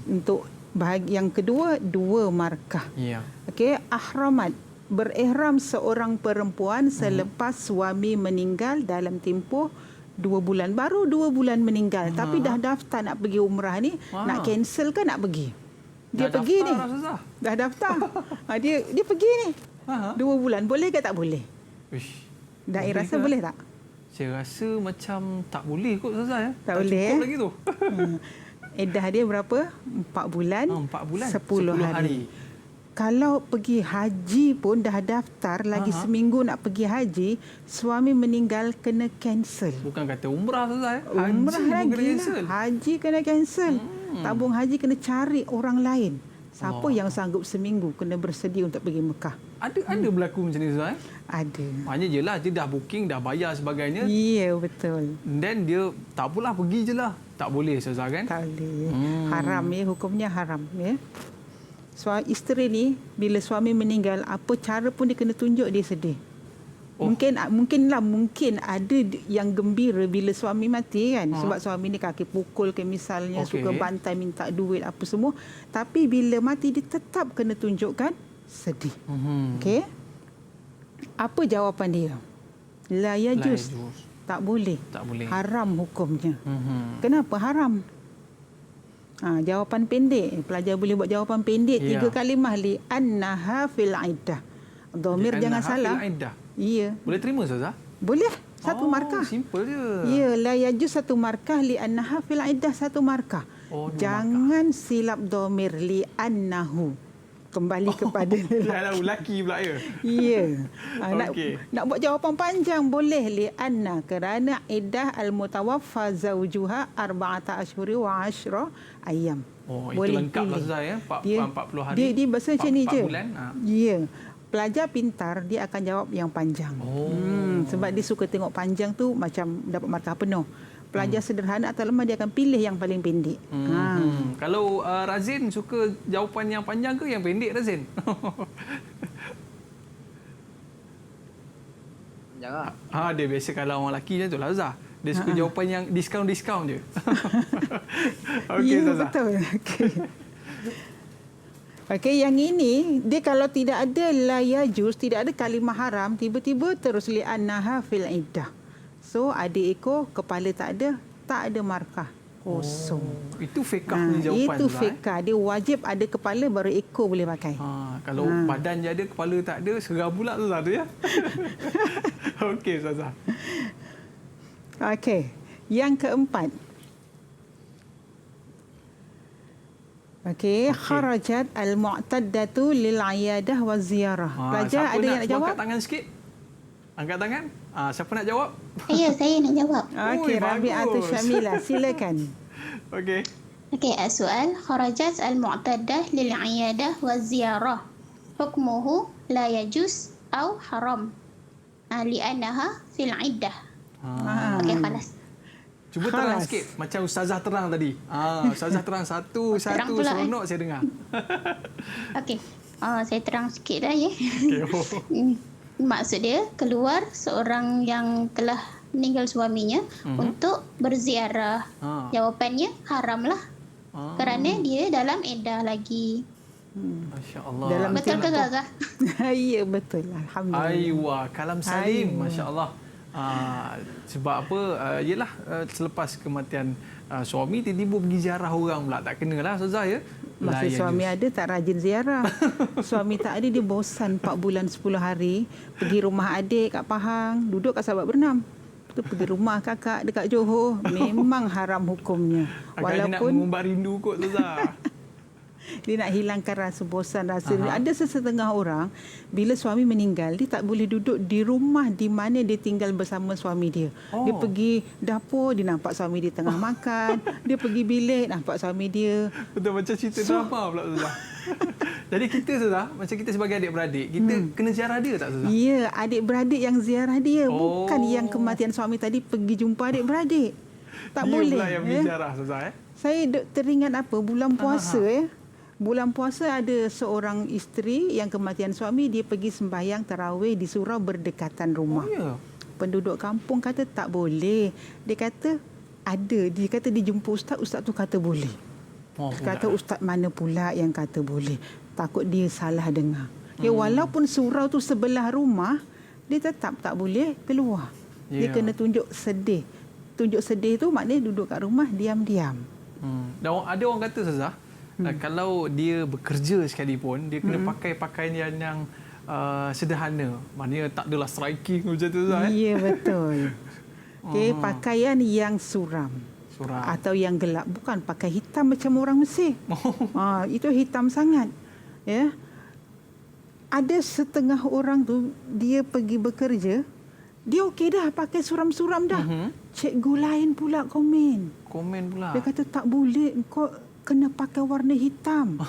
Untuk bahagi yang kedua 2 markah. Ya. Okey, ahramat, berihram seorang perempuan selepas suami meninggal dalam tempoh 2 bulan. Baru 2 bulan meninggal, tapi dah daftar nak pergi umrah ni. Nak cancel ke nak pergi? Dia dah pergi ni. Dah daftar. Dia pergi ni. 2 bulan, boleh ke tak boleh? Da'i rasa boleh tak? Saya rasa macam tak boleh kot Ustazah ya. Tak boleh. Cukup lagi tu. Edah dia berapa? 4 bulan. 4 bulan. 10 hari. Kalau pergi haji pun dah daftar, lagi seminggu nak pergi haji, suami meninggal kena cancel. Bukan kata umrah Ustazah ya. Umrah haji lagi lah. Haji kena cancel. Tabung haji kena cari orang lain. Siapa yang sanggup seminggu kena bersedia untuk pergi Mekah. Ada berlaku macam ni Ustazah? Ada. Maknanya jelah dia dah booking, dah bayar sebagainya. Ya, betul. Dan dia tak apalah pergi je lah. Tak boleh Ustazah kan? Tak boleh. Haram ya, hukumnya haram ya. Isteri ni bila suami meninggal, apa cara pun dia kena tunjuk dia sedih. Mungkin ada yang gembira bila suami mati kan, sebab suami ni kaki pukul ke misalnya, suka bantai minta duit apa semua, tapi bila mati dia tetap kena tunjukkan sedih. Okey, apa jawapan dia? La yajuz. Tak boleh. Tak boleh. Haram hukumnya. Kenapa haram? Jawapan pendek. Pelajar boleh buat jawapan pendek 3 kalimah. Li annaha fil iddah. Dhamir jangan salah. Ya. Boleh terima Ustazah? Boleh. 1 markah. Simple je. Ya, la yajuz 1 markah, li annaha fil iddah 1 markah. Jangan silap dhamir li annahu. Kembali kepada lelaki pula ya. Ya. Nak buat jawapan panjang boleh, li anna, kerana iddah al-mutawaffa zawjuha 4 ashhur wa 10 ayyam. Itu lengkap lah Ustazah ya. 40 hari. Dia bahasa macam ni je. 4 bulan. Ya. Pelajar pintar dia akan jawab yang panjang. Sebab dia suka tengok panjang tu macam dapat markah penuh. Pelajar sederhana atau lemah dia akan pilih yang paling pendek. Kalau Razin suka jawapan yang panjang ke yang pendek Razin? Jarang. Dia biasa kalau orang lelaki macam tu lah Ustazah. Dia suka jawapan yang diskaun-diskaun je. Okey, Ya, Ustazah. betul. Okey. Okey, yang ini dia kalau tidak ada la yajuz, tidak ada kalimah haram, tiba-tiba terus li'annaha fil iddah. So ada ekor, kepala tak ada markah. Kosong. Itu fiqah punya jawapan. Itu Ustazah, fiqah. Dia wajib ada kepala baru ekor boleh pakai. Kalau badan je ada, kepala tak ada, seram pula Ustazah tu ya. Okey Ustazah. Okey. Yang keempat. Okey, kharajat al-mu'taddatu lil 'iyadah wa ziyarah. Pelajar ada yang nak jawab? Angkat tangan sikit. Angkat tangan. Siapa nak jawab? Saya nak jawab. Okey, Rabi'atul Syamila, silakan. Okey. Okey, soal kharajat al-mu'taddah lil 'iyadah wa ziyarah. Hukmuhu la yajuz au haram. Li'annaha fil 'iddah. Okey, khalas. Cuba terang sikit macam Ustazah terang tadi. Ustazah terang satu seronok saya dengar. Okey. Saya terang sikit dah ya. Okey. Maksud dia keluar seorang yang telah meninggal suaminya untuk berziarah. Jawapannya haramlah. Kerana dia dalam iddah lagi. Masya-Allah. Betul ke Gaga? Ya, betul. Alhamdulillah. Aywa, kalam salim. Masya-Allah. Sebab apa? Yelah, selepas kematian suami tiba-tiba pergi ziarah orang pula. Tak kenalah Ustazah ya. Masa suami ada tak rajin ziarah. Suami tak ada, dia bosan 4 bulan 10 hari. Pergi rumah adik kat Pahang, duduk kat Sabak Bernam. Lepas tu pergi rumah kakak dekat Johor. Memang haram hukumnya. Agaknya nak mengumbar rindu kot Ustazah. Dia nak hilangkan rasa bosan, rasa. Ada sesetengah orang, bila suami meninggal, dia tak boleh duduk di rumah di mana dia tinggal bersama suami dia. Dia pergi dapur, dia nampak suami dia tengah makan. Dia pergi bilik, nampak suami dia. Betul, macam cerita drama pula Ustazah. Jadi kita Ustazah, macam kita sebagai adik-beradik, kita kena ziarah dia tak Ustazah? Ya, adik-beradik yang ziarah dia. Bukan yang kematian suami tadi pergi jumpa adik-beradik. Tak dia boleh. Dia pula yang berziarah Ustazah. Saya teringat apa, bulan puasa Bulan puasa ada seorang isteri yang kematian suami, dia pergi sembahyang tarawih di surau berdekatan rumah. Penduduk kampung kata tak boleh. Dia kata ada. Dia kata dia jumpa ustaz, ustaz tu kata boleh. Kata ustaz mana pula yang kata boleh. Takut dia salah dengar. Ya, walaupun surau tu sebelah rumah, dia tetap tak boleh keluar. Dia kena tunjuk sedih. Tunjuk sedih tu maknanya duduk kat rumah diam-diam. Dan ada orang kata Ustazah, kalau dia bekerja sekalipun, dia kena pakai pakaian yang sederhana. Maknanya tak adalah striking macam tu Ustaz. Ya, betul. Okey, pakaian yang suram. Atau yang gelap. Bukan pakai hitam macam orang Mesir. Itu hitam sangat. Ya. Ada setengah orang tu, dia pergi bekerja, dia okey dah pakai suram-suram dah. Cikgu lain pula komen pula. Dia kata tak boleh, kau kena pakai warna hitam.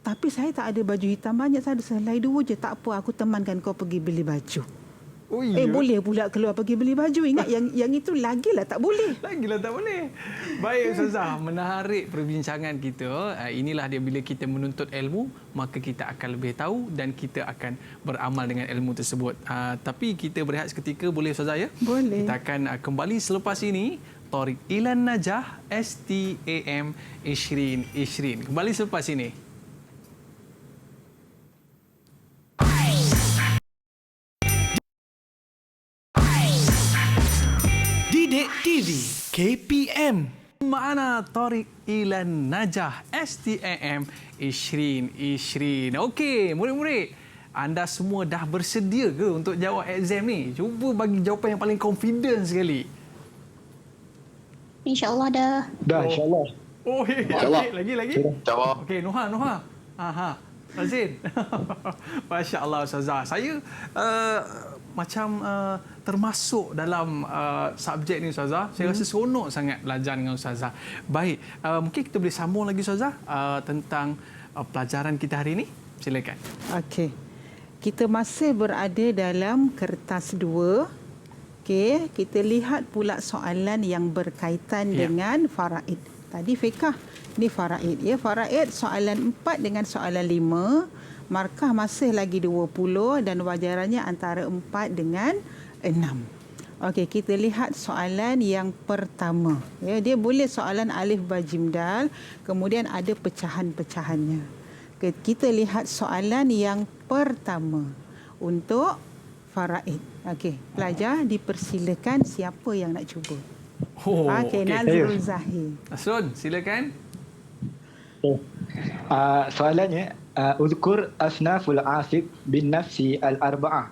Tapi saya tak ada baju hitam banyak, saya ada selai 2 je. Tak apa, aku temankan kau pergi beli baju. Boleh pula keluar pergi beli baju. Ingat yang itu lagilah tak boleh. Lagilah tak boleh. Baik Ustazah, menarik perbincangan kita. Inilah dia, bila kita menuntut ilmu, maka kita akan lebih tahu dan kita akan beramal dengan ilmu tersebut. Tapi kita berehat seketika, boleh Ustazah ya? Boleh. Kita akan kembali selepas ini. Tariq Ilan Najah STAM 2020. Kembali selepas ini. Didik TV KPM. Ma'ana Tariq Ilan Najah STAM 2020. Okey, murid-murid, anda semua dah bersedia ke untuk jawab exam ni? Cuba bagi jawapan yang paling confident sekali. InsyaAllah dah. Dah, insyaAllah. Okey, lagi. Jawab. Okey, Noha. Azin. Masya Allah Ustazah. Saya macam termasuk dalam subjek ni Ustazah. Saya rasa seronok sangat belajar dengan Ustazah. Baik, mungkin kita boleh sambung lagi Ustazah tentang pelajaran kita hari ini. Silakan. Okey. Kita masih berada dalam kertas 2. Okey, kita lihat pula soalan yang berkaitan dengan faraid. Tadi fiqh, ni faraid ya. Faraid soalan 4 dengan soalan 5 markah masih lagi 20 dan wajarannya antara 4 dengan 6. Okey, kita lihat soalan yang pertama. Ya, dia boleh soalan alif ba jim dal, kemudian ada pecahan-pecahannya. Kita lihat soalan yang pertama untuk faraid. Okey, pelajar dipersilakan siapa yang nak cuba. Okey, Nazrul Zahir. Nasrul, silakan. Soalannya, uzkur asnaful asib bin nafsi al-arba'ah.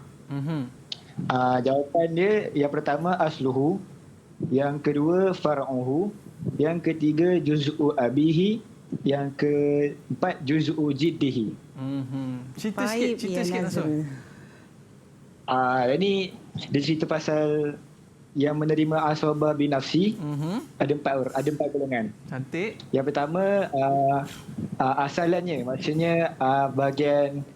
Jawapan dia yang pertama asluhu, yang kedua far'uhu, yang ketiga juz'u abihi, yang keempat juz'u jiddihi. Cerita sikit Nasrul. Ini dia cerita pasal yang menerima asabah bin nafsi. Ada empat golongan. Cantik. Yang pertama asalannya, maksudnya bahagian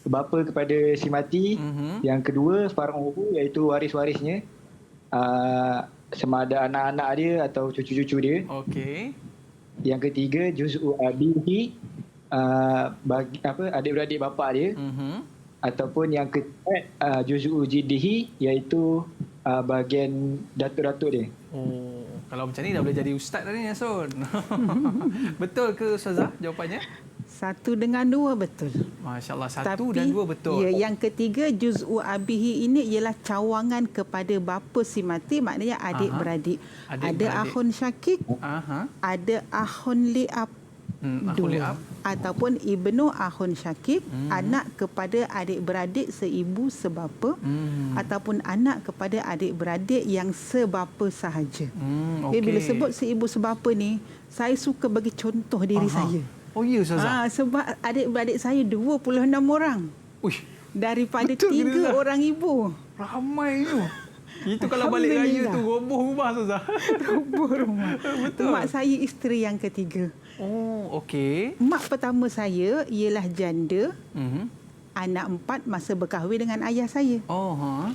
bapa kepada si mati. Yang kedua far'uhu, iaitu waris-warisnya, sama ada anak-anak dia atau cucu-cucu dia. Okey. Yang ketiga juz'u abihi, bagi adik-beradik bapa dia. Ataupun yang keempat juz'u jiddihi, iaitu bahagian datuk-datuk dia. Oh, kalau macam ni dah boleh jadi ustaz dah ni Nasrul. Betul ke Ustazah jawapannya? 1 dengan 2 betul. Masya-Allah, 1 dan 2 betul. Ya, yang ketiga juz'u abihi ini ialah cawangan kepada bapa si mati, maknanya adik-beradik. Ada akhun syakik, ada akhun li'ab, dua, ataupun ibnu akhun syakik, anak kepada adik-beradik seibu sebapa, ataupun anak kepada adik-beradik yang sebapa sahaja. Okay. Bila sebut seibu sebapa ni, saya suka bagi contoh diri saya. Oh ya Ustazah. Sebab adik-beradik saya 26 orang. Uish, daripada 3 orang ibu. Ramai tu. Itu kalau balik raya tu roboh rumah Ustazah. Roboh rumah. Betul. Mak saya isteri yang ketiga. Oh, okey. Mak pertama saya ialah janda. Anak 4 masa berkahwin dengan ayah saya.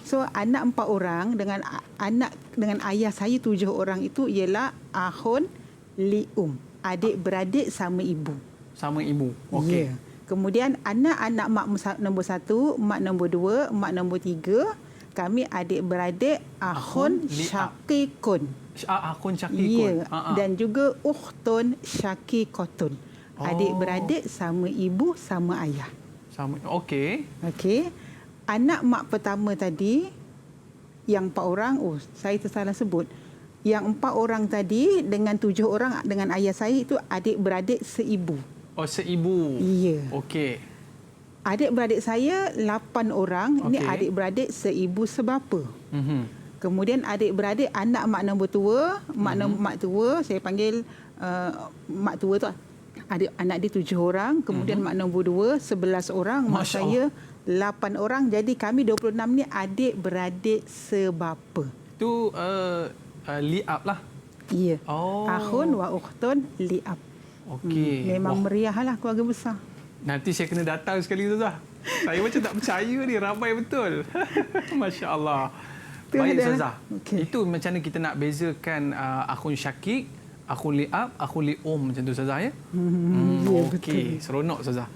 So anak 4 orang dengan ayah saya 7 orang itu ialah akhun lium. Adik-beradik sama ibu. Sama ibu. Okey. Yeah. Kemudian anak-anak mak nombor 1, mak nombor 2, mak nombor 3, kami adik-beradik akhun syakikun. Akhun syakikun. Ya. Dan juga ukhtun syakikotun. Adik-beradik sama ibu sama ayah. Sama. Okey. Okey. Anak mak pertama tadi yang 4 orang, saya tersalah sebut. Yang 4 orang tadi dengan 7 orang dengan ayah saya itu adik-beradik seibu. Oh, seibu. Ya. Okey. Adik-beradik saya 8 orang. Ini adik-beradik seibu sebapa. Kemudian adik-beradik anak mak nombor tua, mak tua, saya panggil mak tua tu. Anak dia 7 orang, kemudian mak nombor 2 11 orang, mak saya 8 orang. Jadi kami 26 ni adik-beradik sebapa. Tu li'ab lah. Ya. Akhun wa ukhtun li'ab. Okey. Memang meriah lah keluarga besar. Nanti saya kena datang sekali Ustazah. Saya macam tak percaya ni, ramai betul. Masya-Allah. Baik Ustazah. Okay. Itu macam mana kita nak bezakan akhun syakik, akhun li'ab, akhun li'um macam tu Ustazah ya? Okey, seronok Ustazah.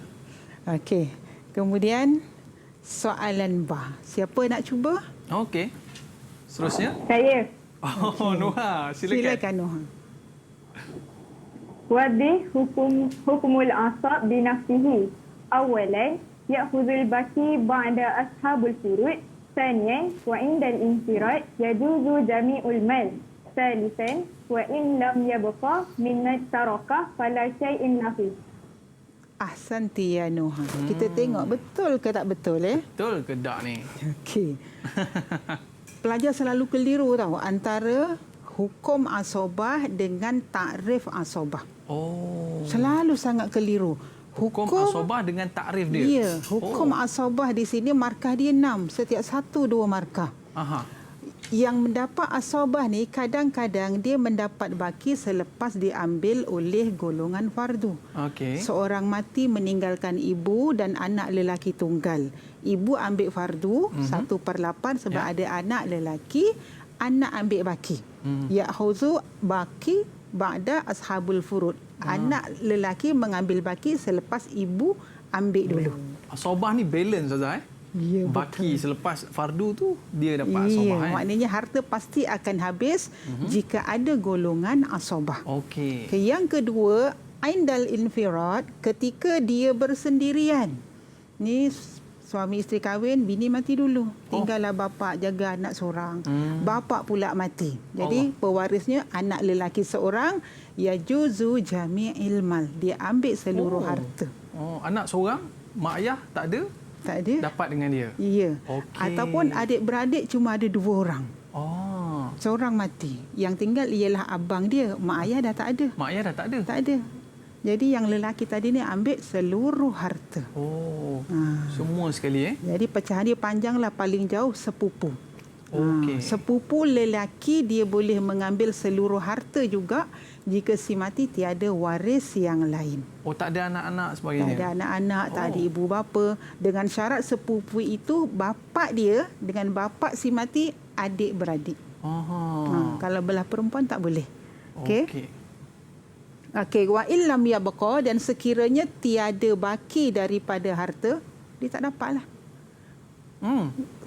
Okey. Kemudian soalan ba. Siapa nak cuba? Okey. Seterusnya? Saya. Noha, silakan. Silakan Noha. Wadih hukumul asab binafsihi. Awalan, ya'khudhul baki ba'da ashabul furud. Thaniyan, wa indal infirat yajuzu jami'ul mal. Thalithan, wa in lam yabqa mimma taraka fala syai'in nafi. Ahsanti ya Noha. Kita tengok betul ke tak betul Betul ke tak ni? Okey. Pelajar selalu keliru tahu antara hukum asobah dengan takrif asobah. Selalu sangat keliru. Hukum asobah dengan takrif dia. Ya, hukum asobah di sini markah dia 6, setiap 1 2 markah. Yang mendapat asobah ni kadang-kadang dia mendapat baki selepas diambil oleh golongan fardu. Seorang mati meninggalkan ibu dan anak lelaki tunggal. Ibu ambil fardu 1/8 sebab ada anak lelaki, anak ambil baki. Ya'khudhu baki ba'da ashabul furud. Anak lelaki mengambil baki selepas ibu ambil dulu. Asobah ni balance Ustazah. Ya, baki selepas fardu tu dia dapat ya, asobah. maknanya harta pasti akan habis jika ada golongan asobah. Okey. Yang kedua, indal infirad, ketika dia bersendirian. Ni suami isteri kahwin, bini mati dulu. Tinggallah bapa jaga anak seorang. Bapa pula mati. Jadi pewarisnya anak lelaki seorang, yajuzu jami'il mal. Dia ambil seluruh harta. Anak seorang, mak ayah tak ada? Tak ada. Dapat dengan dia? Ya. Okey. Ataupun adik-beradik cuma ada 2 orang. Seorang mati. Yang tinggal ialah abang dia. Mak ayah dah tak ada. Mak ayah dah tak ada? Tak ada. Jadi yang lelaki tadi ni ambil seluruh harta. Semua sekali Jadi pecahan dia panjanglah, paling jauh sepupu. Okey. Sepupu lelaki dia boleh mengambil seluruh harta juga jika si mati tiada waris yang lain. Tak ada anak-anak sebagainya? Tak ada anak-anak, tak ada ibu bapa. Dengan syarat sepupu itu bapa dia dengan bapa si mati adik-beradik. Kalau belah perempuan tak boleh. Okey. Okey, wa illam yabqa, dan sekiranya tiada baki daripada harta, dia tak dapatlah.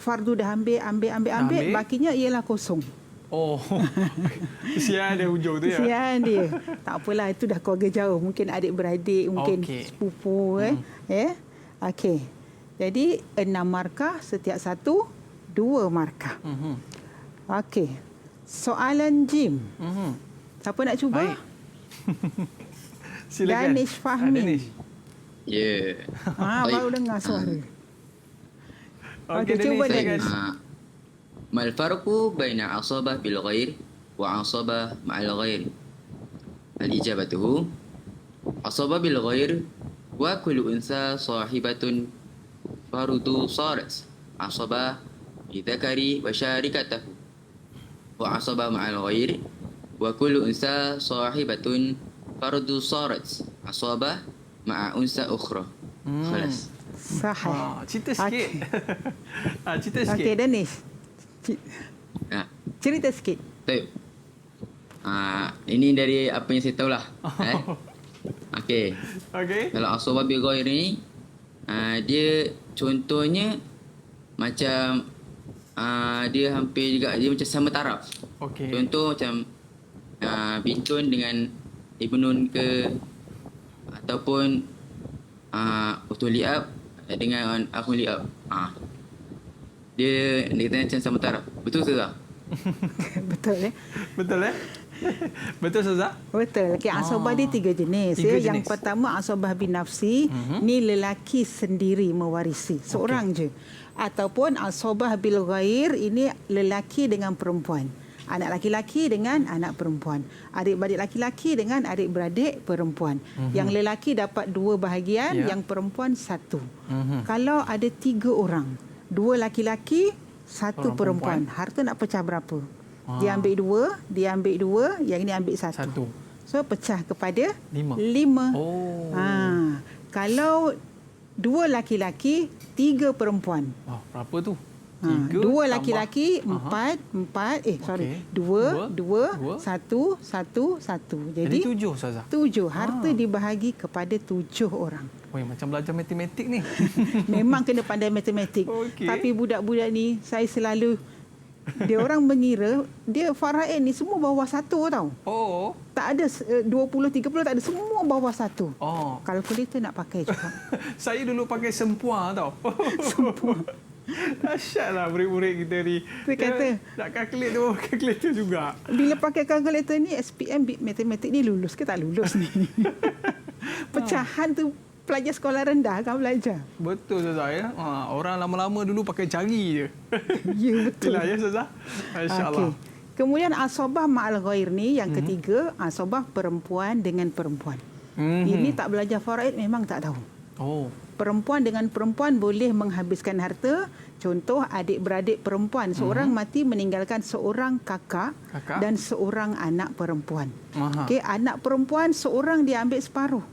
Fardu dah ambil, bakinya ialah kosong. Kesian dia hujung tu ya. Kesian dia. Tak apalah, itu dah keluarga jauh, mungkin adik-beradik, mungkin sepupu Okey. Jadi 6 markah, setiap satu 2 markah. Okey. Soalan jim. Siapa nak cuba? Baik. Silakan. Danish Fahmi. Ya. Baru dengar suara. Okey, cuba Danish. ما الفرق بين عصبة بالغير وعصبة مع الغير؟ الإجابة عصبة بالغير وكل أنثى صاحبة فرد صارت عصبة لذكر وشاركته، وعصبة مع الغير وكل أنثى صاحبة فرد صارت عصبة مع أنثى أخرى. خلاص. Sahih. Cerita sikit. Cerita sikit. Okey, Danish. Cerita sikit. Baik. Ini dari apa yang saya tahulah. Okey. Kalau asabah bil ghair ni, dia contohnya macam dia hampir juga, dia macam sama taraf. Contoh macam bintun dengan ibnun ke, ataupun utul liab dengan akhul liab. Dia kata macam sama taraf. Betul ke tak? Betul Betul Betul Ustazah? Betul. Okey, asabah dia 3 jenis. Yang pertama asabah bin nafsi, ni lelaki sendiri mewarisi, seorang je. Ataupun asabah bil ghair, ini lelaki dengan perempuan. Anak laki-laki dengan anak perempuan. Adik-beradik laki-laki dengan adik-beradik perempuan. Yang lelaki dapat 2 bahagian, yang perempuan 1. Kalau ada 3 orang, 2 laki-laki, 1 perempuan. Harta nak pecah berapa? Dia ambil 2, dia ambil 2, yang ini ambil 1. So pecah kepada 5. Kalau 2 laki-laki, 3 perempuan. Berapa tu? 2 laki-laki, 4, 2, 1, 1. Jadi 7 Ustazah. 7. Harta dibahagi kepada 7 orang. Macam belajar matematik ni. Memang kena pandai matematik. Tapi budak-budak ni, saya selalu, dia orang mengira dia faraid ni semua bawah 1 tau. Tak ada 20, 30, tak ada, semua bawah 1. Kalkulator nak pakai juga. Saya dulu pakai sempua tau. Sempua. Dahsyatlah murid-murid kita ni. Dia kata nak kalkulator juga. Bila pakai kalkulator ni, SPM matematik ni lulus ke tak lulus ni? Pecahan tu pelajar sekolah rendah kan belajar. Betul Ustazah ya. Orang lama-lama dulu pakai jari je. Ya betul. Itulah ya Ustazah. Masya-Allah. Kemudian asabah ma'al ghair ni yang ketiga, asabah perempuan dengan perempuan. Ini tak belajar faraid memang tak tahu. Perempuan dengan perempuan boleh menghabiskan harta. Contoh adik-beradik perempuan, seorang mati meninggalkan seorang kakak dan seorang anak perempuan. Okey, anak perempuan seorang dia ambil separuh.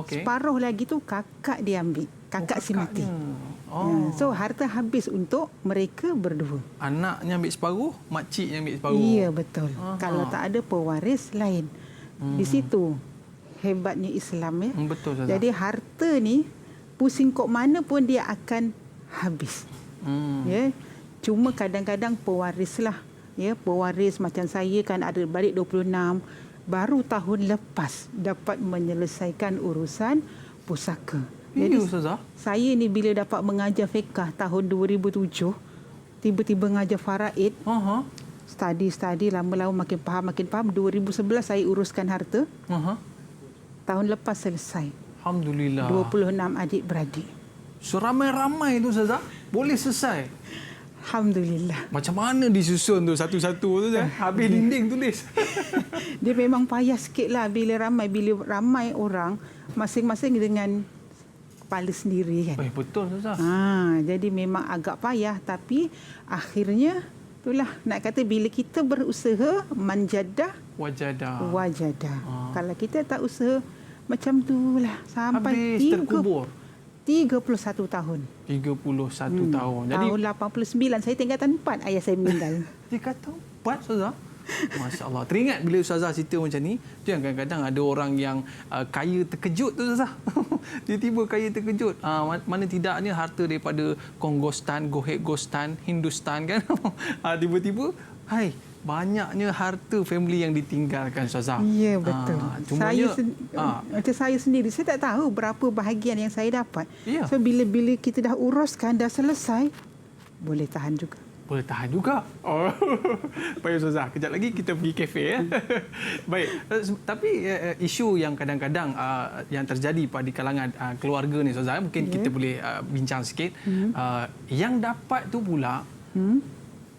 Separuh lagi tu kakak dia ambil, kakak si mati. So harta habis untuk mereka berdua. Anaknya ambil separuh, makciknya ambil separuh. Ya betul. Kalau tak ada pewaris lain. Di situ hebatnya Islam ya. Betul Ustazah. Jadi harta ni pusing kok mana pun dia akan habis. Ya. Cuma kadang-kadang pewarislah. Ya, pewaris macam saya kan ada balik 26, baru tahun lepas dapat menyelesaikan urusan pusaka. Jadi Ustazah? saya ni bila dapat mengajar fiqh tahun 2007, tiba-tiba mengajar faraid. Study lama-lama makin faham. 2011 saya uruskan harta. Tahun lepas selesai. Alhamdulillah. 26 adik-beradik. So ramai-ramai tu Ustazah boleh selesai. Alhamdulillah. Macam mana disusun tu satu-satu tu habis dinding tulis. Dia memang payah sikit lah bila ramai orang masing-masing dengan kepala sendiri kan. Betul Ustazah. Jadi memang agak payah tapi akhirnya itulah nak kata bila kita berusaha manjadah wajadah. Kalau kita tak usaha macam itulah sampai habis terkubur. 31 tahun. 31 tahun. Jadi tahun 89 saya tingkatan 4 ayah saya meninggal. Tingkatan 4 Ustazah. Masya-Allah. Teringat bila Ustazah cerita macam ni, tu yang kadang-kadang ada orang yang kaya terkejut tu Ustazah. Tiba-tiba kaya terkejut. Mana tidaknya harta daripada Kongostan, Gohegostan, Hindustan kan. Tiba-tiba banyaknya harta family yang ditinggalkan Ustazah. Ya, betul. Macam saya sendiri, saya tak tahu berapa bahagian yang saya dapat. Ya. So, bila kita dah uruskan, dah selesai, boleh tahan juga. Boleh tahan juga. Baik Ustazah, kejap lagi kita pergi kafe ya. Baik, tapi isu yang kadang-kadang yang terjadi pada kalangan keluarga ni Ustazah, mungkin kita boleh bincang sikit. Yang dapat tu pula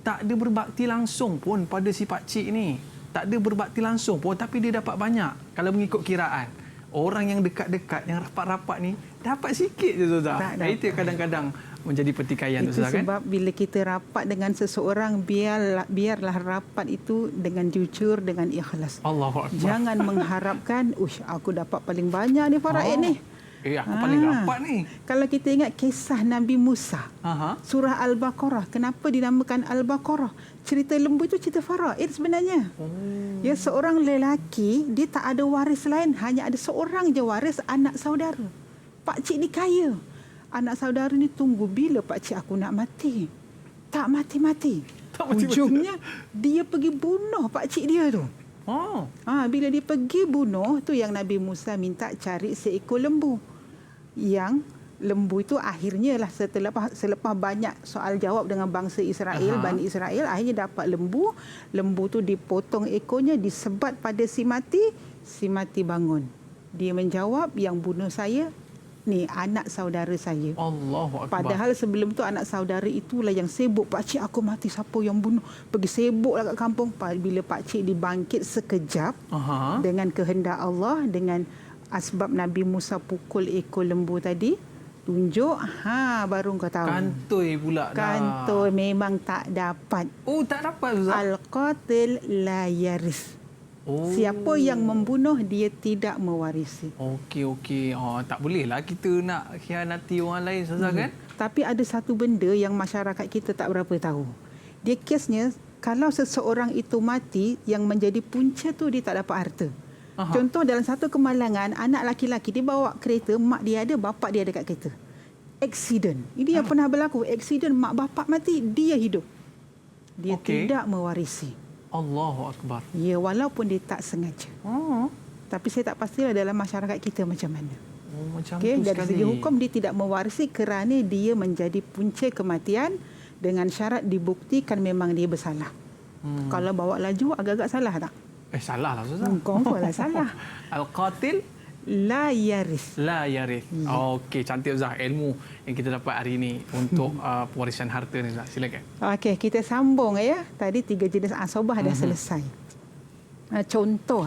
tak ada berbakti langsung pun pada si pakcik ni. Tak ada berbakti langsung pun tapi dia dapat banyak. Kalau mengikut kiraan. Orang yang dekat-dekat, yang rapat-rapat ni dapat sikit je Ustazah. Itu kadang-kadang menjadi pertikaian itu Ustazah kan. Sebab bila kita rapat dengan seseorang, biarlah rapat itu dengan jujur, dengan ikhlas. Allahu Akbar. Jangan mengharapkan, aku dapat paling banyak ni faraid ni. Aku paling rapat ni. Kalau kita ingat kisah Nabi Musa, surah Al-Baqarah, kenapa dinamakan Al-Baqarah? Cerita lembu itu cerita faraid sebenarnya. Ya, seorang lelaki, dia tak ada waris lain, hanya ada seorang je waris, anak saudara. Pakcik ni kaya. Anak saudara ni tunggu bila pakcik aku nak mati. Tak mati-mati. Ujungnya dia pergi bunuh pakcik dia tu. Bila dia pergi bunuh, tu yang Nabi Musa minta cari seekor lembu. Yang lembu itu akhirnya lah selepas banyak soal jawab dengan bangsa Israel, Bani Israel, akhirnya dapat lembu. Lembu tu dipotong ekornya, disebat pada si mati bangun. Dia menjawab, yang bunuh saya ni anak saudara saya. Allahu Akbar. Padahal sebelum tu anak saudara itulah yang sibuk. Pakcik aku mati, siapa yang bunuh? Pergi sibuklah kat kampung. Bila pakcik dibangkit sekejap dengan kehendak Allah, dengan asbab Nabi Musa pukul ekor lembu tadi, tunjuk, baru kau tahu. Kantoi pula dah. Kantoi memang tak dapat. Tak dapat Ustaz. Al-qatil la yaris. Siapa yang membunuh, dia tidak mewarisi. Okey. Tak bolehlah kita nak khianati orang lain Ustazah kan? Tapi ada satu benda yang masyarakat kita tak berapa tahu. Dia kesnya, kalau seseorang itu mati, yang menjadi punca tu dia tak dapat harta. Contoh dalam satu kemalangan, anak laki-laki dia bawa kereta, mak dia ada, bapak dia ada kat kereta. Aksiden. Ini yang pernah berlaku. Aksiden, mak bapak mati, dia hidup. Dia tidak mewarisi. Allahu Akbar. Ya, walaupun dia tak sengaja. Tapi saya tak pastilah dalam masyarakat kita macam mana. Macam tu dari sekali. segi hukum dia tidak mewarisi kerana dia menjadi punca kematian dengan syarat dibuktikan memang dia bersalah. Kalau bawa laju agak-agak salah tak? Salah lah Ustazah. Confirm lah salah. Al-qatil la yaris. La yaris. Okey, cantik Ustazah ilmu yang kita dapat hari ini untuk pewarisan harta ni Ustazah. Silakan. Okey, kita sambung ya. Tadi 3 jenis asabah dah selesai. Contoh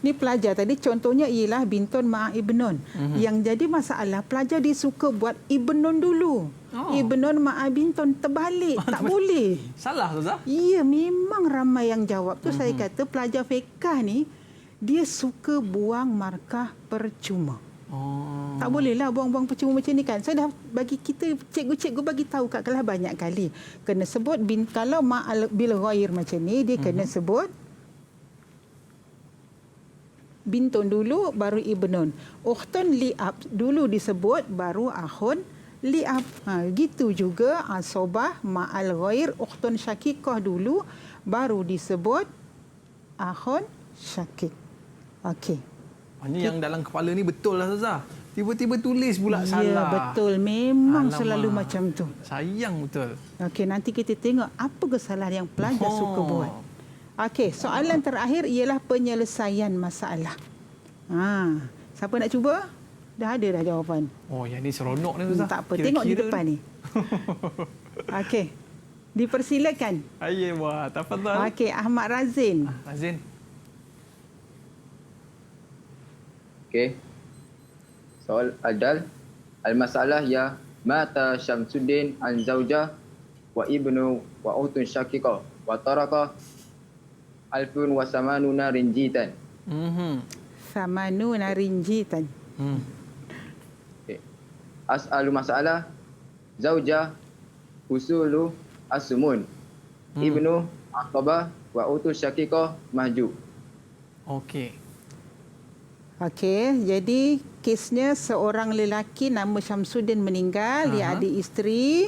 ni pelajar tadi contohnya ialah bintun ma'a ibnun. Yang jadi masalah pelajar dia suka buat ibnun dulu. Ibnun ma'a bintun, terbalik. Tak boleh. Salah Ustazah? Ya, memang ramai yang jawab tu. Saya kata pelajar fiqh ni dia suka buang markah percuma. Tak bolehlah buang-buang percuma macam ni kan. Saya dah bagi kita cikgu-cikgu bagi tahu kat kelas banyak kali. Kena sebut kalau ma'al bil ghair macam ni dia kena sebut bintun dulu baru ibnun. Ukhtun li'ab dulu disebut baru akhun li'ab. Gitu juga asobah ma'al ghair ukhtun syakikah dulu baru disebut akhun syakik. Okey. Maknanya yang dalam kepala ni betul lah Ustazah. Tiba-tiba tulis pula salah. Ya, betul. Memang selalu macam tu. Sayang betul. Okey, nanti kita tengok apa kesalahan yang pelajar suka buat. Okey, soalan terakhir ialah penyelesaian masalah. Siapa nak cuba? Dah ada dah jawapan. Oh, yang ni seronok ni Ustaz. Tak apa, tengok di depan ni. Okey. Dipersilakan. Ayah, tafadhal. Okey, Ahmad Razin. Razin. Okey. Soal Adal. Al-masalah ya mata Syamsuddin an zaujah wa ibnu wa utun syaqiqah wa taraka alfun wa samanuna rinjitan. Samanuna rinjitan. Okay. As'alu masalah zaujah usulu asumun ibnu aqabah wa utun syaqiqah mahjub. Okey. Okey, jadi kesnya seorang lelaki nama Syamsuddin meninggal, dia ada isteri.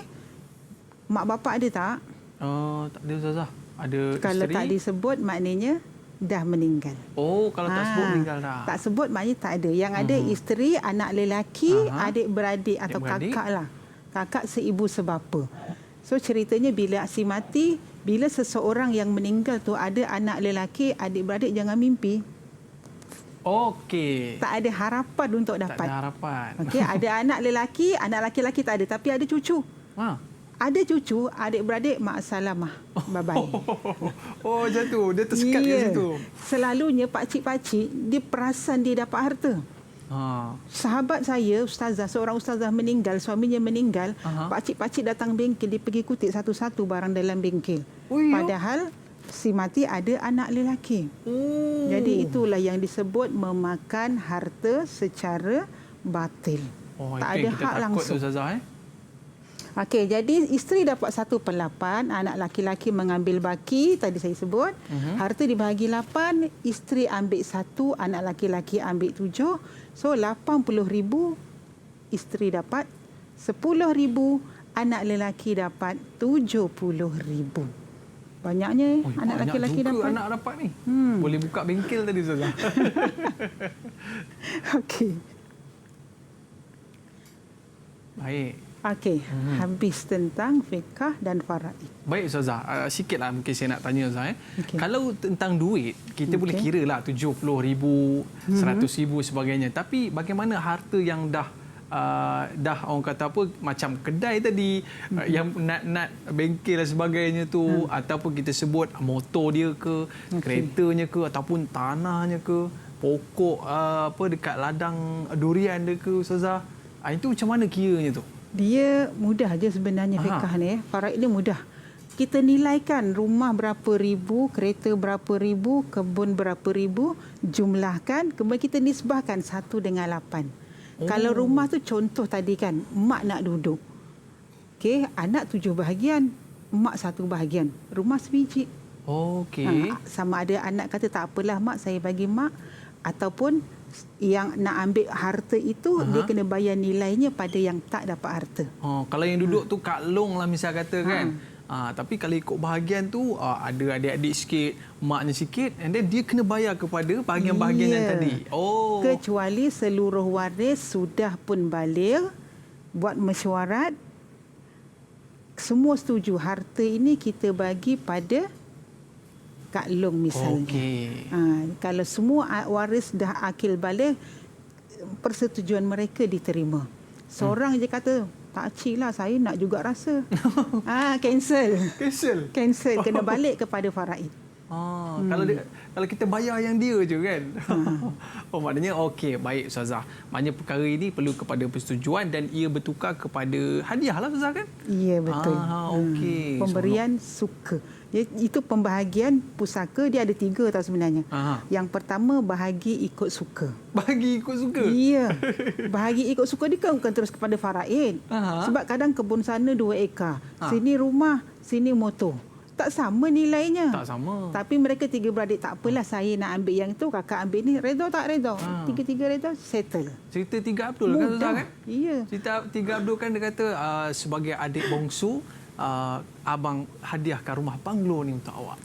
Mak bapak ada tak? Oh, tak ada Ustazah. Ada kalau isteri. Tak disebut maknanya dah meninggal. Oh, kalau tak sebut meninggal dah. Tak sebut maknanya tak ada. Yang ada isteri, anak lelaki, adik-beradik atau kakak lah. Kakak seibu sebapa. So ceritanya bila si mati, bila seseorang yang meninggal tu ada anak lelaki, adik-beradik, jangan mimpi. Okey. Tak ada harapan untuk dapat. Tak ada harapan. Okey, ada anak lelaki, anak laki-laki tak ada, tapi ada cucu. Ada cucu, adik-beradik, ma'asalamah. Bye-bye. Oh, macam tu. Dia tersekat kat situ. Selalunya pakcik-pakcik, dia perasan dia dapat harta. Sahabat saya, ustazah, seorang ustazah meninggal, suaminya meninggal, pakcik-pakcik datang bengkel, dia pergi kutip satu-satu barang dalam bengkel. Padahal si mati ada anak lelaki. Jadi itulah yang disebut memakan harta secara batil. Tak ada hak langsung. Okey, jadi isteri dapat 1/8, anak laki-laki mengambil baki, tadi saya sebut. Harta dibahagi 8, isteri ambil 1, anak laki-laki ambil 7. So 80,000 isteri dapat, 10,000 anak lelaki dapat 70,000. Banyaknya anak laki-laki dapat. Anak dapat ni. Boleh buka bengkel tadi Ustazah. Okey. Baik. Okey, habis tentang fiqh dan faraid. Baik Ustazah, sikitlah mungkin saya nak tanya Ustazah. Kalau tentang duit, kita boleh kira lah 70,000, 100,000 sebagainya. Tapi bagaimana harta yang dah orang kata apa, macam kedai tadi, yang nat-nat bengkel dan sebagainya tu, ataupun kita sebut motor dia ke, keretanya ke, ataupun tanahnya ke, pokok apa dekat ladang durian dia ke Ustazah. Itu macam mana kiranya tu? Dia mudah je sebenarnya fiqh ni. Faraid dia mudah. Kita nilaikan rumah berapa ribu, kereta berapa ribu, kebun berapa ribu, jumlahkan, kemudian kita nisbahkan 1 dengan 8. Kalau rumah tu contoh tadi kan, mak nak duduk. Okey, anak 7 bahagian, mak 1 bahagian. Rumah sebiji. Okey. Sama ada anak kata tak apalah mak, saya bagi mak, ataupun yang nak ambil harta itu dia kena bayar nilainya pada yang tak dapat harta. Kalau yang duduk tu Kak Long lah misal kata kan. Tapi kalau ikut bahagian tu ada adik-adik sikit, maknya sikit, and then dia kena bayar kepada bahagian-bahagian yang tadi. Kecuali seluruh waris sudah pun baligh, buat mesyuarat, semua setuju harta ini kita bagi pada Kak Long misalnya. Kalau semua waris dah akil baligh, persetujuan mereka diterima. Seorang je kata, tak cik lah, saya nak juga rasa. Cancel. Kena balik kepada faraid. Kalau kita bayar yang dia je kan. Maknanya okey, baik Ustazah. Maknanya perkara ini perlu kepada persetujuan dan ia bertukar kepada hadiah lah Ustazah kan? Ya, betul. Okey. Pemberian suka. Itu pembahagian pusaka, dia ada 3 tau sebenarnya. Yang pertama, bahagi ikut suka. Bahagi ikut suka? Ya. Bahagi ikut suka dia kan bukan terus kepada faraid. Sebab kadang kebun sana 2 ekar. Sini rumah, sini motor. tak sama nilainya. Tak sama. Tapi mereka tiga beradik, tak apalah saya nak ambil yang tu, kakak ambil ni. Redha tak redha? Tiga-tiga redha, settle. Cerita Tiga Abdul kan Ustaz kan? Ya. Cerita Tiga Abdul kan dia kata sebagai adik bongsu, abang hadiahkan rumah banglo ni untuk awak.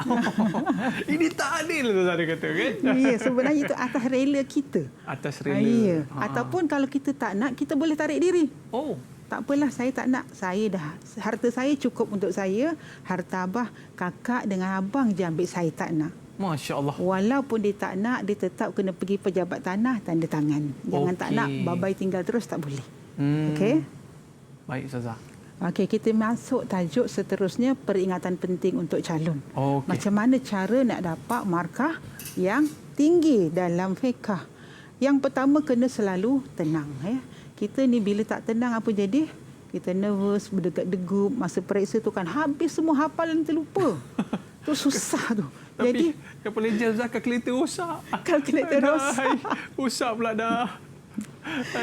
Ini tak adil Ustaz dia kata kan? Ya, sebenarnya itu atas rela kita. Atas rela. Ya. Ataupun kalau kita tak nak, kita boleh tarik diri. Oh. Tak apalah, saya tak nak. Saya dah, harta saya cukup untuk saya. Harta abah, kakak dengan abang je ambil, saya tak nak. Masya Allah. Walaupun dia tak nak, dia tetap kena pergi pejabat tanah, tanda tangan. Jangan tak nak, babai tinggal terus, tak boleh. Okey? Baik Ustazah. Okey, kita masuk tajuk seterusnya, peringatan penting untuk calon. Okey. Macam mana cara nak dapat markah yang tinggi dalam fiqh? Yang pertama, kena selalu tenang. Kita ni bila tak tenang apa jadi? Kita nervous, berdegup-degup. Masa periksa tu kan habis semua hafalan, terlupa. Tu susah tu. Tapi jadi yang paling jauh Ustaz, kalkulator rosak. Kalkulator rosak. Rosak pula dah.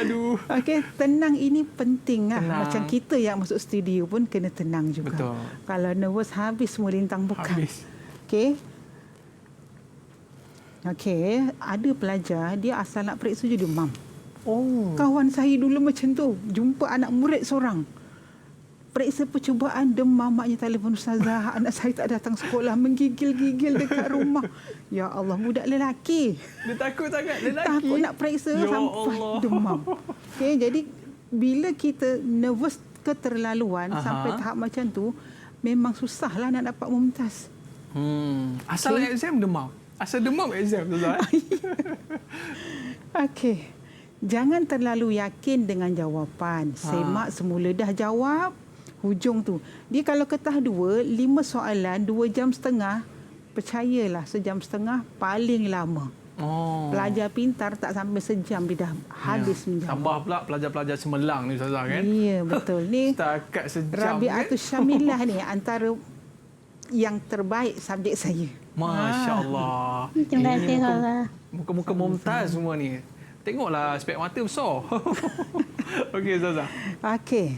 Aduh. Okey, tenang ini penting lah. Tenang. Macam kita yang masuk studio pun kena tenang juga. Betul. Kalau nervous habis semua lintang bukan. Habis. Okey. Okey, ada pelajar dia asal nak periksa je demam. Oh. Kawan saya dulu macam tu. Jumpa anak murid seorang. Periksa percubaan, demam, maknya telefon ustazah. Anak saya tak datang sekolah, menggigil-gigil dekat rumah. Ya Allah, budak lelaki. Dia takut sangat lelaki. Takut nak periksa Ya sampai Allah. demam. Okay, jadi bila kita nervous keterlaluan sampai tahap macam tu, memang susahlah nak dapat mumtaz. Asal exam demam. Asal demam exam Ustaz. Okey. Jangan terlalu yakin dengan jawapan. Semak semula dah jawab, hujung tu. Dia kalau ketah 5 soalan, 2 jam setengah, percayalah sejam setengah paling lama. Pelajar pintar tak sampai sejam dia dah habis menjawab. Tambah pula pelajar-pelajar cemerlang ni Ustazah kan? Ya, betul. Ni setakat sejam Rabi'atul Syamilah ni antara yang terbaik subjek saya. Masya Allah. Terima kasih Ustazah. Muka-muka mumtaz semua ni. Tengoklah spek mata besar. Okey Ustazah. Okey.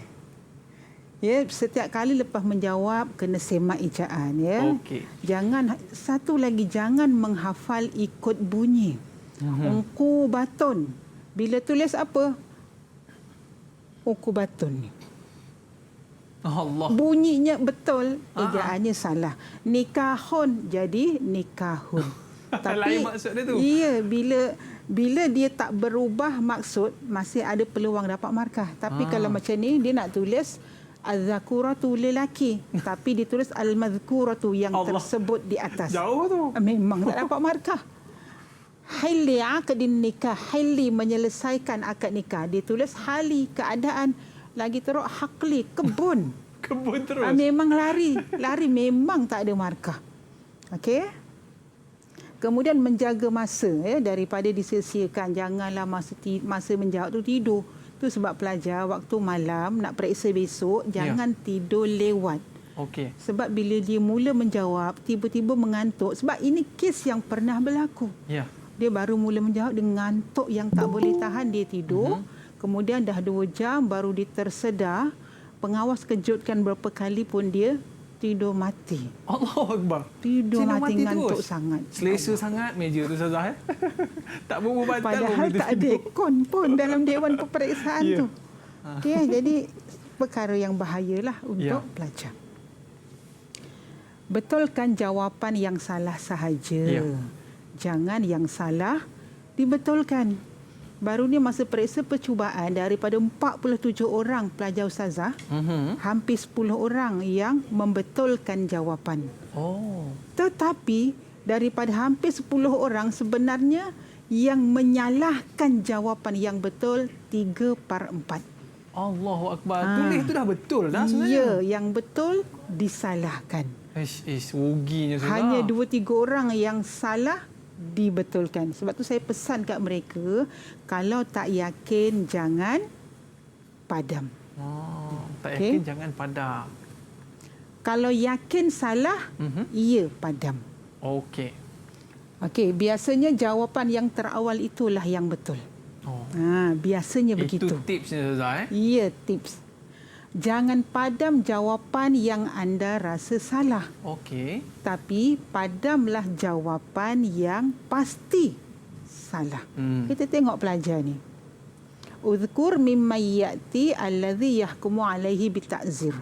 Ya, setiap kali lepas menjawab kena semak ejaan ya. Okey. Jangan satu lagi, jangan menghafal ikut bunyi. Ungku batun. Bila tulis apa? Ungku batun ni. Allah. Bunyinya betul, ejaannya salah. Nikahun jadi nikahun. Lain maksud dia tu. Iya, bila dia tak berubah maksud, masih ada peluang dapat markah. Tapi kalau macam ni, dia nak tulis az-zakuratu lelaki, tapi ditulis al-mazkuratu yang tersebut di atas. Jauh tu. Memang tak dapat markah. Hili aqdin nikah, hili menyelesaikan akad nikah. Ditulis hali, keadaan. Lagi teruk hakli, kebun. Kebun terus. Memang lari memang tak ada markah. Okey? Kemudian menjaga masa daripada disia-siakan. Janganlah masa menjawab tu tidur. Tu sebab pelajar waktu malam nak periksa besok jangan tidur lewat. Okey. Sebab bila dia mula menjawab tiba-tiba mengantuk, sebab ini kes yang pernah berlaku. Ya. Dia baru mula menjawab dengan ngantuk yang tak boleh tahan, dia tidur. Kemudian dah 2 jam baru dia tersedar. Pengawas kejutkan berapa kali pun dia tidur mati. Allahu Akbar. Tidur mati ngantuk terus. sangat. Selesa sangat meja tu Ustazah. Tak berubah. Padahal tak ada ekon pun dalam dewan peperiksaan tu. Okay, jadi perkara yang bahayalah untuk pelajar. Betulkan jawapan yang salah sahaja. Jangan yang salah dibetulkan. Baru ni masa periksa percubaan, daripada 47 orang pelajar ustazah, hampir 10 orang yang membetulkan jawapan. Tetapi daripada hampir 10 orang sebenarnya yang menyalahkan jawapan yang betul 3/4. Allahu Akbar. Tulis tu dah betul dah sebenarnya. Ya, yang betul disalahkan. Ruginya sudah. Hanya 2-3 orang yang salah dibetulkan. Sebab tu saya pesan kat mereka, kalau tak yakin jangan padam. Tak yakin jangan padam. Kalau yakin salah, ia padam. Okey. Okey, biasanya jawapan yang terawal itulah yang betul. Biasanya begitu. Itu tipsnya Ustazah. Ya, tips. Jangan padam jawapan yang anda rasa salah. Okey. Tapi padamlah jawapan yang pasti salah. Kita tengok pelajar ni. Uzkur mimma ya'ti allazi yahkumu alaihi bita'zir.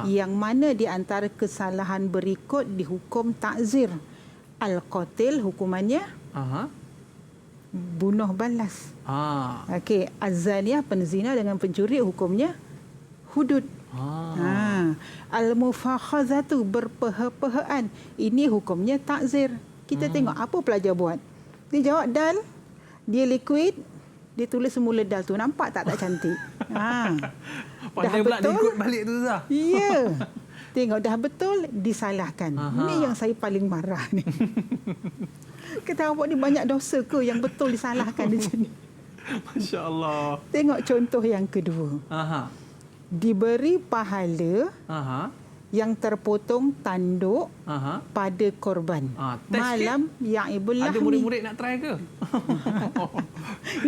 Yang mana di antara kesalahan berikut dihukum ta'zir. Al-qatil hukumannya bunuh balas. Okey, az-zaniyah penzina dengan pencuri hukumnya hudud. Al-mufakhazatu berpeha-pehaan, ini hukumnya ta'zir. Kita tengok apa pelajar buat. Dia jawab dal, dia liquid, dia tulis semula dal tu. Nampak tak cantik? Pandai pula dia ikut balik tu Zah. Ya. Tengok dah betul, disalahkan. Ini yang saya paling marah ni. Kata awak ni banyak dosa ke yang betul disalahkan di sini? Masya Allah. Tengok contoh yang kedua. Diberi pahala yang terpotong tanduk pada korban. Malam yang ibullah ni. Ada murid-murid nak try ke?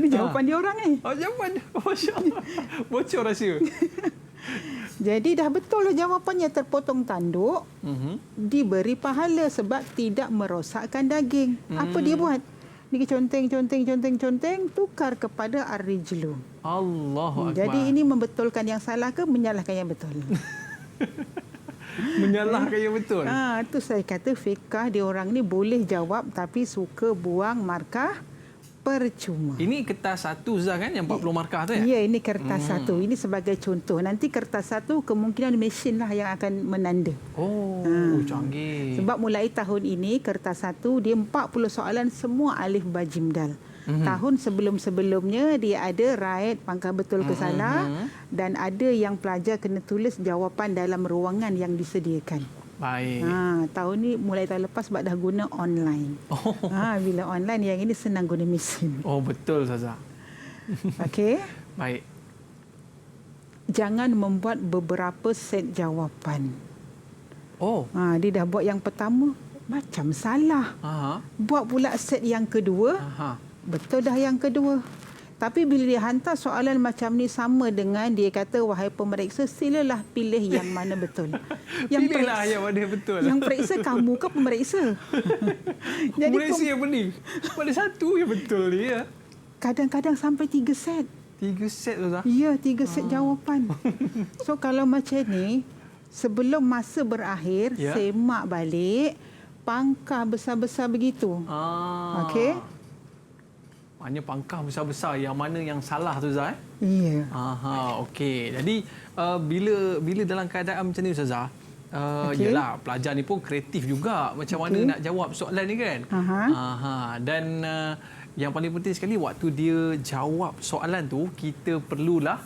Ini jawapan dia orang ni. Jawapan dia. Masya Allah. Bocor rahsia. Jadi dah betul lah jawapannya, terpotong tanduk, diberi pahala sebab tidak merosakkan daging. Apa dia buat? Dia conteng, tukar kepada ar-rijlu. Allahu Akbar. Jadi ini membetulkan yang salah ke menyalahkan yang betul? Menyalahkan yang betul. Itu saya kata fiqah dia orang ni boleh jawab tapi suka buang markah percuma. Ini kertas satu Zah kan yang 40 markah tu ya? Ya, ini kertas satu. Ini sebagai contoh. Nanti kertas satu kemungkinan mesin lah yang akan menanda. Canggih. Sebab mulai tahun ini kertas satu dia 40 soalan semua alif ba jim dal. Tahun sebelum-sebelumnya dia ada right pangkah betul ke salah dan ada yang pelajar kena tulis jawapan dalam ruangan yang disediakan. Baik. Tahun ni mulai tahun lepas sebab dah guna online. Bila online yang ini senang guna mesin. Betul Ustazah. Okey. Baik. Jangan membuat beberapa set jawapan. Dia dah buat yang pertama macam salah. Buat pula set yang kedua. Betul dah yang kedua. Tapi bila dia hantar soalan macam ni sama dengan dia kata, wahai pemeriksa, silalah pilih yang mana betul. Pilihlah yang mana betul. Yang periksa kamu ke pemeriksa? Jadi pemeriksa yang pening. Pada satu yang betul ni ya. Kadang-kadang sampai 3 set. 3 set tu dah? Ya, 3 set jawapan. So kalau macam ni, sebelum masa berakhir, semak balik pangkah besar-besar begitu. Okey? Maknanya pangkah besar-besar yang mana yang salah tu Zah? Ya. Okey. Jadi bila dalam keadaan macam ni Ustazah, yalah pelajar ni pun kreatif juga macam mana nak jawab soalan ni kan? Dan yang paling penting sekali waktu dia jawab soalan tu, kita perlulah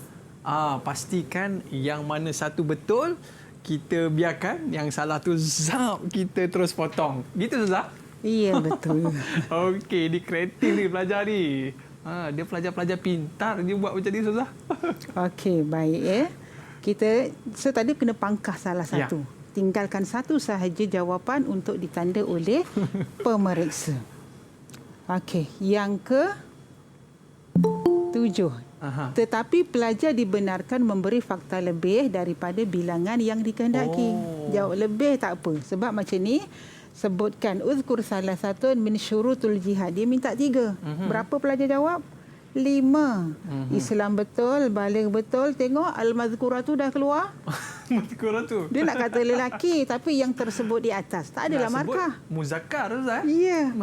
pastikan yang mana satu betul, kita biarkan yang salah tu zap kita terus potong. Gitu Ustazah? Ya, betul. Okey, dia kreatif ni pelajar ni. Dia pelajar-pelajar pintar dia buat macam ni Ustazah. Okey, baik so tadi kena pangkah salah satu. Tinggalkan satu sahaja jawapan untuk ditanda oleh pemeriksa. Okey, yang ke-7. Tetapi pelajar dibenarkan memberi fakta lebih daripada bilangan yang dikehendaki. Jawab lebih tak apa. Sebab macam ni, sebutkan uzkur salah satu min syurutul jihad. Dia minta 3. Berapa pelajar jawab? 5. Islam betul, balik betul. Tengok al-mazkurah tu dah keluar. Mazkurah tu. Dia nak kata lelaki tapi yang tersebut di atas. Tak adalah markah. Muzakkar Ustaz. Ya.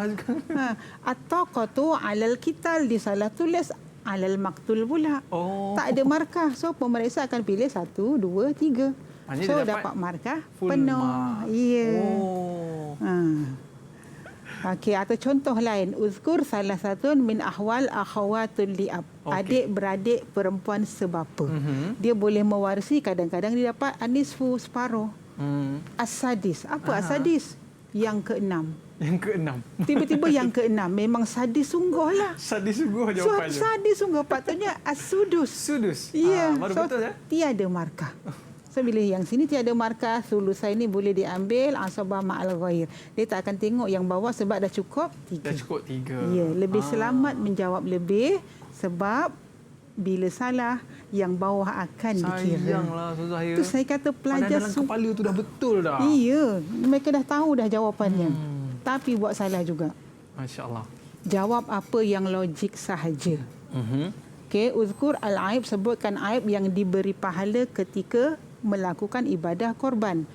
At-taqatu 'alal qital, disalah tulis alal maktul pula. Tak ada markah. So pemeriksa akan pilih 1, 2, 3. Maksudnya so dapat markah penuh. Ya. Okey, atau contoh lain, uzkur salah satu min ahwal akhawatul liab. Adik-beradik perempuan sebapa. Dia boleh mewarisi, kadang-kadang dia dapat anisfu, separuh. As-sadis. Apa as-sadis? Yang ke-6. Yang ke-6. Tiba-tiba yang ke-6. Memang sadis sungguh lah. Sadis sungguh jawapannya. Sadis sungguh. Patutnya as-sudus. Sudus. Ya. Baru betul ya? Tiada markah. So bila yang sini tiada markah, sulusan ini boleh diambil asabah ma'al ghair. Dia tak akan tengok yang bawah sebab dah cukup 3. Dah cukup 3. Ya, lebih selamat menjawab lebih sebab bila salah, yang bawah akan dikira. Sayanglah Ustazah ya. Itu saya kata pelajar dalam kepala tu dah betul dah. Iya, mereka dah tahu dah jawapannya. Tapi buat salah juga. Masya-Allah. Jawab apa yang logik sahaja. Okey, uzkur al-aib, sebutkan aib yang diberi pahala ketika melakukan ibadah korban.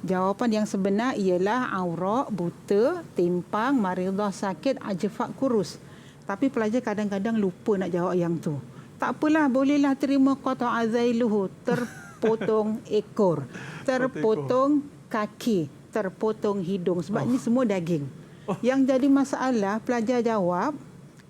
Jawapan yang sebenar ialah aurak, buta, timpang, maridah, sakit, ajfak, kurus. Tapi pelajar kadang-kadang lupa nak jawab yang tu. Tak apalah, bolehlah terima qata'a zailuhu, terpotong ekor, terpotong kaki, terpotong hidung. Sebab ni semua daging. Yang jadi masalah, pelajar jawab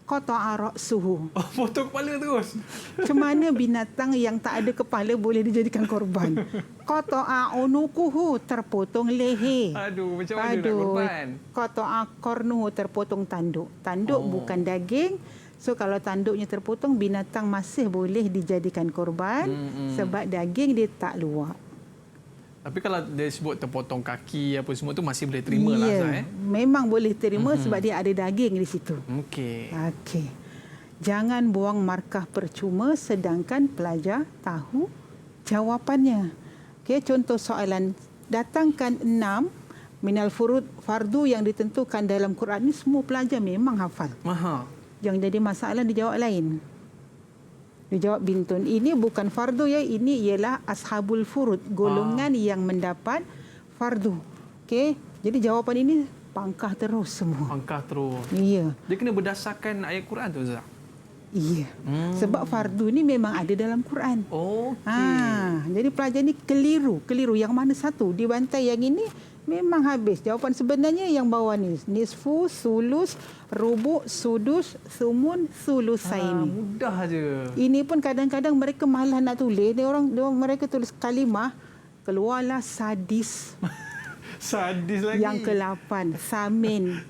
qata'a ra'suhu. Potong kepala terus. Macam mana binatang yang tak ada kepala boleh dijadikan korban? Qata'a unuquhu, terpotong leher. Aduh, macam mana nak korban? Qata'a qarnuhu, terpotong tanduk. Tanduk bukan daging. So kalau tanduknya terpotong, binatang masih boleh dijadikan korban sebab daging dia tak luak. Tapi kalau dia sebut terpotong kaki apa semua tu masih boleh terima lah Ustaz. Memang boleh terima sebab dia ada daging di situ. Okey. Jangan buang markah percuma sedangkan pelajar tahu jawapannya. Okey, contoh soalan, datangkan 6 minal furud fardu yang ditentukan dalam Quran ni, semua pelajar memang hafal. Yang jadi masalah dijawab lain. Dijawab bintun. Ini bukan fardu ya, ini ialah ashabul furud, golongan yang mendapat fardu. Okey, jadi jawapan ini pangkah terus semua. Pangkah terus. Iya. Dia kena berdasarkan ayat Quran tu Ustaz. Iya. Sebab fardu ni memang ada dalam Quran. Okey. Jadi pelajar ni keliru. Yang mana satu? Dibantai yang ini memang habis. Jawapan sebenarnya yang bawah ni. Nisfu, sulus, rubu', sudus, sumun, sulusaini. Mudah aja. Ini pun kadang-kadang mereka malas nak tulis. Mereka tulis kalimah, keluarlah sadis. Sadis lagi. Yang ke-8, samin.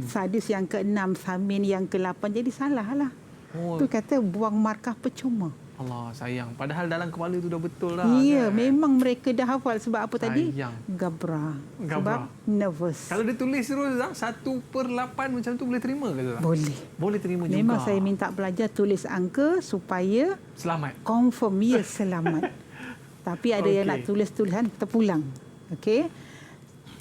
Sadis yang ke-6, samin yang ke-8. Jadi salah lah. Tu kata buang markah percuma. Allah, sayang. Padahal dalam kepala tu dah betul dah. Iya, kan? Memang mereka dah hafal. Sebab apa tadi? Sayang. Gabra. Sebab nervous. Kalau dia tulis terus 1/8 macam tu boleh terima ke tak? Boleh. Boleh terima juga. Memang saya minta pelajar tulis angka supaya selamat. Confirm ya selamat. Tapi ada yang nak tulis tulisan terpulang. Okey.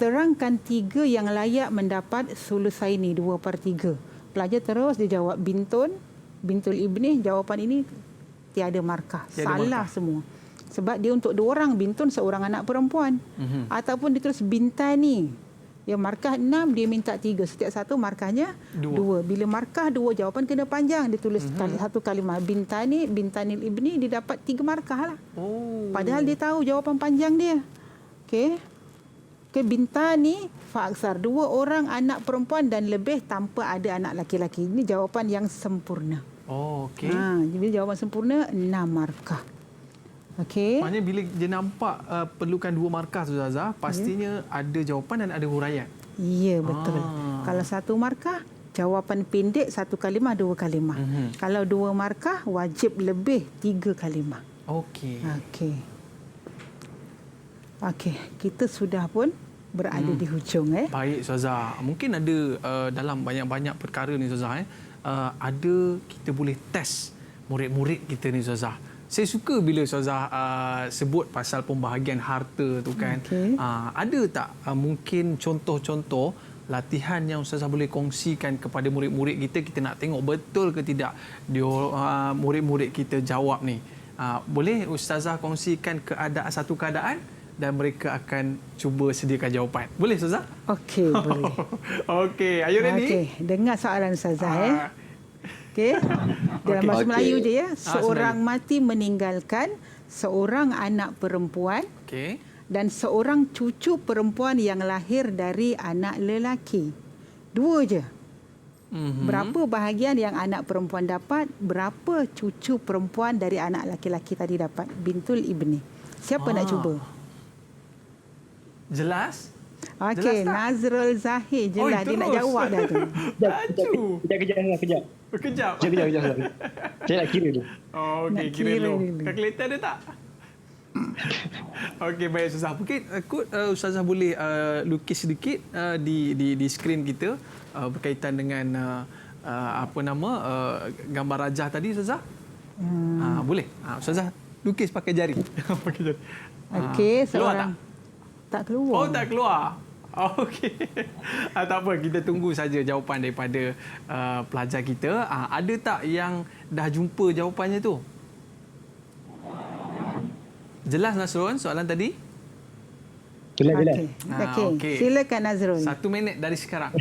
Terangkan 3 yang layak mendapat sulusaini 2/3. Pelajar terus dia jawab bintul ibni, jawapan ini tiada markah. Salah semua. Sebab dia untuk 2 orang, bintun seorang anak perempuan. Ataupun ditulis bintani. Yang markah 6, dia minta 3. Setiap satu markahnya 2. Bila markah 2, jawapan kena panjang. Dia tulis satu kalimah. Bintanil ibni, dia dapat 3 markah lah. Padahal dia tahu jawapan panjang dia. Okey. Bintani faaksar, 2 orang anak perempuan dan lebih tanpa ada anak laki-laki. Ini jawapan yang sempurna. Okey. Bila jawapan sempurna 6 markah. Okey. Maknanya bila dia nampak perlukan 2 markah tu Zaza, pastinya ada jawapan dan ada huraian. Ya, betul. Kalau 1 markah, jawapan pendek 1 kalimah 2 kalimah. Kalau 2 markah, wajib lebih 3 kalimah. Okey. Okey, kita sudah pun berada di hujung. Baik Ustazah. Mungkin ada dalam banyak-banyak perkara ni Ustazah. Ada kita boleh test murid-murid kita ni Ustazah. Saya suka bila Ustazah sebut pasal pembahagian harta tu kan. Ada tak mungkin contoh-contoh latihan yang Ustazah boleh kongsikan kepada murid-murid kita? Kita nak tengok betul ke tidak dia murid-murid kita jawab ni. Boleh Ustazah kongsikan satu keadaan dan mereka akan cuba sediakan jawapan. Boleh Ustazah? Okey, boleh. Okey, are you ready? Okey, dengar soalan Ustazah Okey. Dalam bahasa Melayu je ya. Seorang mati meninggalkan seorang anak perempuan dan seorang cucu perempuan yang lahir dari anak lelaki. 2 je. Berapa bahagian yang anak perempuan dapat, berapa cucu perempuan dari anak laki-laki tadi dapat? Bintul ibni. Siapa nak cuba? Jelas? Okey, Nazrul Zahir jelas. Dia nak jawab dah tu. Kejap. Kejap. Saya nak kira dulu. Okey, kira dulu. Kalkulator ada tak? Okey, baik Ustazah. Mungkin Ustazah boleh lukis sedikit di skrin kita berkaitan dengan gambar rajah tadi Ustazah. Boleh. Ustazah lukis pakai jari. Pakai jari. Okey, keluar seorang tak keluar. Oh, tak keluar. Okey. Tak apa, kita tunggu saja jawapan daripada pelajar kita. Ada tak yang dah jumpa jawapannya tu? Jelas Nasrul soalan tadi? Jelas. Okey. Silakan Nazrul. 1 minit dari sekarang.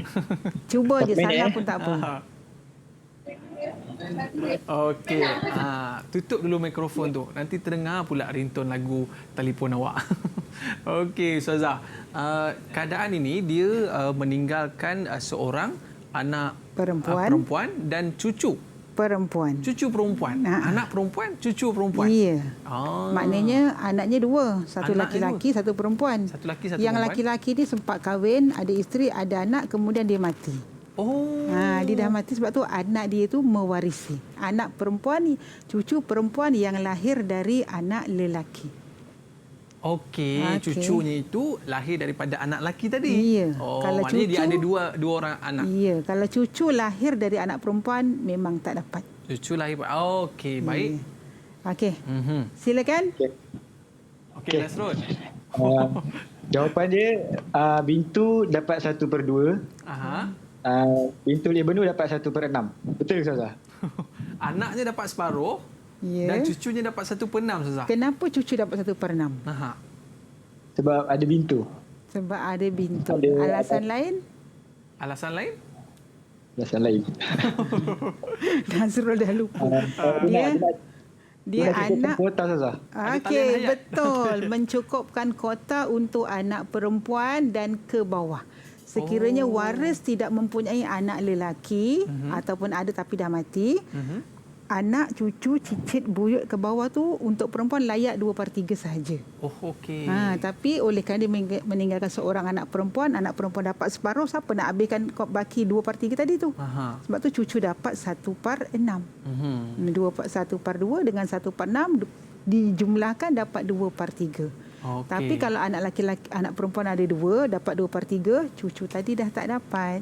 Cuba je, 1 minit, salah pun tak apa. Okey. Tutup dulu mikrofon tu. Nanti terdengar pula ringtone lagu telefon awak. Okey, Ustazah. Keadaan ini dia meninggalkan seorang anak perempuan dan cucu perempuan. Anak perempuan, cucu perempuan. Ya. Maknanya anaknya dua. Satu laki-laki, satu perempuan. Satu laki, satu Yang perempuan. laki-laki ni sempat kahwin, ada isteri, ada anak, kemudian dia mati. Dia dah mati sebab tu anak dia tu mewarisi. Anak perempuan ni, cucu perempuan yang lahir dari anak lelaki. Okey, cucunya itu lahir daripada anak lelaki tadi. Ya. Kalau maknanya dia ada dua orang anak. Ya, kalau cucu lahir dari anak perempuan memang tak dapat. Cucu lahir. Okey, baik. Okey. Silakan. Okey, Nasrul. Jawapan dia bintu dapat 1/2. Bintu Ibnu dapat 1/6. Betul ke Ustazah? Anaknya dapat separuh. Dan cucunya dapat 1/6, Ustazah. Kenapa cucu dapat 1/6? Sebab ada bintu. Sebab ada bintu. Alasan lain? Alasan lain? Alasan lain. Nazrul dah lupa. Dia anak kuota Ustazah. Okey, betul. Mencukupkan kuota untuk anak perempuan dan ke bawah. Sekiranya waris tidak mempunyai anak lelaki ataupun ada tapi dah mati, anak, cucu, cicit, buyut ke bawah tu untuk perempuan layak 2/3 sahaja. Okey. Tapi oleh kerana dia meninggalkan seorang anak perempuan dapat separuh, siapa nak habiskan baki 2/3 tadi tu? Sebab tu cucu dapat 1/6. 1/2 dengan 1/6 dijumlahkan dapat 2/3. Tapi kalau anak laki-laki, anak perempuan ada 2, dapat 2/3, cucu tadi dah tak dapat.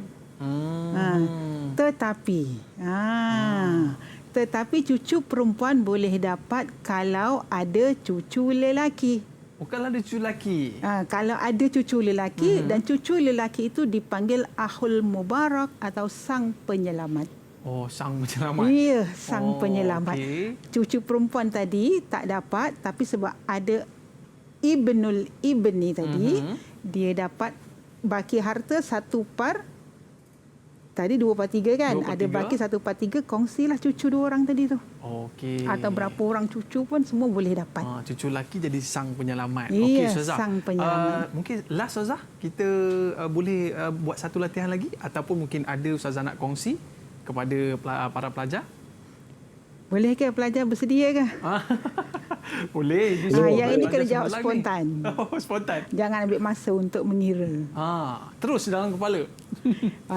Tetapi cucu perempuan boleh dapat kalau ada cucu lelaki. Kalau ada cucu lelaki. Kalau ada cucu lelaki dan cucu lelaki itu dipanggil Ahul Mubarak atau Sang Penyelamat. Sang Penyelamat. Ya, Sang Penyelamat. Okay. Cucu perempuan tadi tak dapat, tapi sebab ada Ibnul Ibni tadi, dia dapat baki harta 1/3. Tadi 2/3 kan? 2/3. Ada baki 1/3, kongsilah cucu 2 orang tadi tu. Okey. Atau berapa orang cucu pun semua boleh dapat. Cucu lelaki jadi Sang Penyelamat. Ya, Ustazah. Sang Penyelamat. Mungkin last Ustazah, kita boleh buat satu latihan lagi ataupun mungkin ada Ustazah nak kongsi kepada para pelajar? Boleh ke pelajar bersedia ke? Boleh. Yang ini kena jawab spontan. Spontan. Jangan ambil masa untuk mengira. Terus dalam kepala.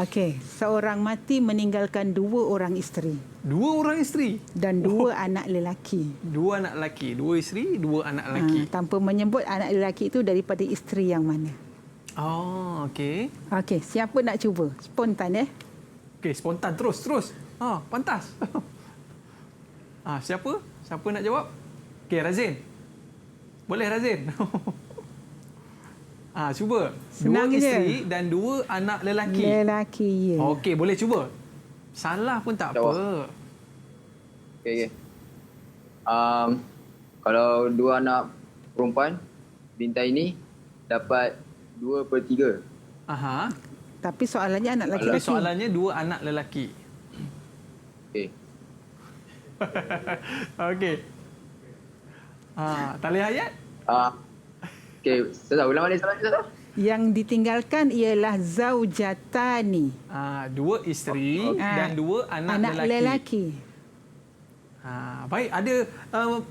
Okey. Seorang mati meninggalkan 2 orang isteri. 2 orang isteri? Dan 2 anak lelaki. 2 anak lelaki. 2 isteri, 2 anak lelaki. Tanpa menyebut anak lelaki itu daripada isteri yang mana. Okey. Okey. Siapa nak cuba? Spontan Okey, spontan. Terus. Pantas. Siapa? Siapa nak jawab? Okey, Razin. Boleh, Razin? Cuba. Senang 2 isteri dan 2 anak lelaki. Lelaki, ya. Okey, boleh cuba. Salah pun tak apa. Okey. Kalau 2 anak perempuan, bintai ini dapat 2/3. Tapi soalannya anak lelaki. Tapi soalannya 2 anak lelaki. Okey. Okey. Talih ayat? Okey, Ustazah, ulang balik soalan Ustazah. Yang ditinggalkan ialah zaujatani. 2 isteri dan 2 anak lelaki. Baik, ada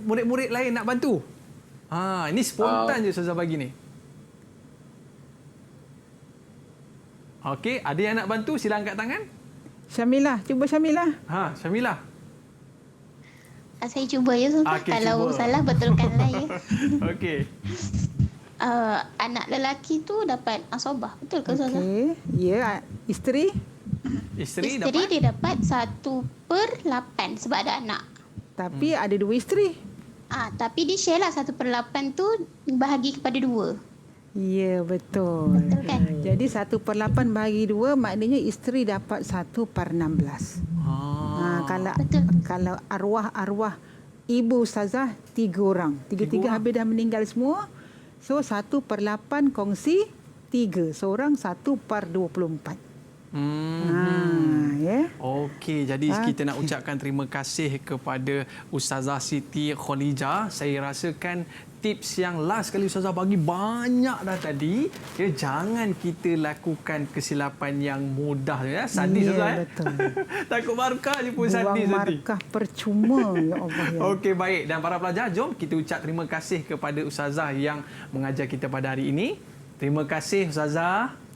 murid-murid lain nak bantu? Ini spontan je Ustazah bagi ni. Okey, ada yang nak bantu? Sila angkat tangan. Syamilah, cuba Syamilah. Syamilah. Saya cuba ya Ustazah. Kalau cuba. salah betulkanlah ya. Okey. Anak lelaki tu dapat asobah. Betul ke Ustazah? Okey. Ya, isteri? Isteri dia dapat 1/8 sebab ada anak. Tapi ada 2 isteri. Tapi dia share lah 1/8 tu bahagi kepada 2. Ya, betul. Betul kan? Jadi 1/8 bahagi 2 maknanya isteri dapat 1/16. Kalau arwah ibu ustazah 3 orang. 3 habis dah meninggal semua. So 1/8 kongsi 3. Seorang 1/24. Okey, jadi kita nak ucapkan terima kasih kepada Ustazah Siti Khalijah. Saya rasakan tips yang last kali Ustazah bagi banyak dah tadi. Jangan kita lakukan kesilapan yang mudah. Sadis Ustazah. Betul. Takut markah je pun sadis. Buang markah percuma. Ya Allah. Ya. Okey, baik. Dan para pelajar, jom kita ucap terima kasih kepada Ustazah yang mengajar kita pada hari ini. Terima kasih Ustazah.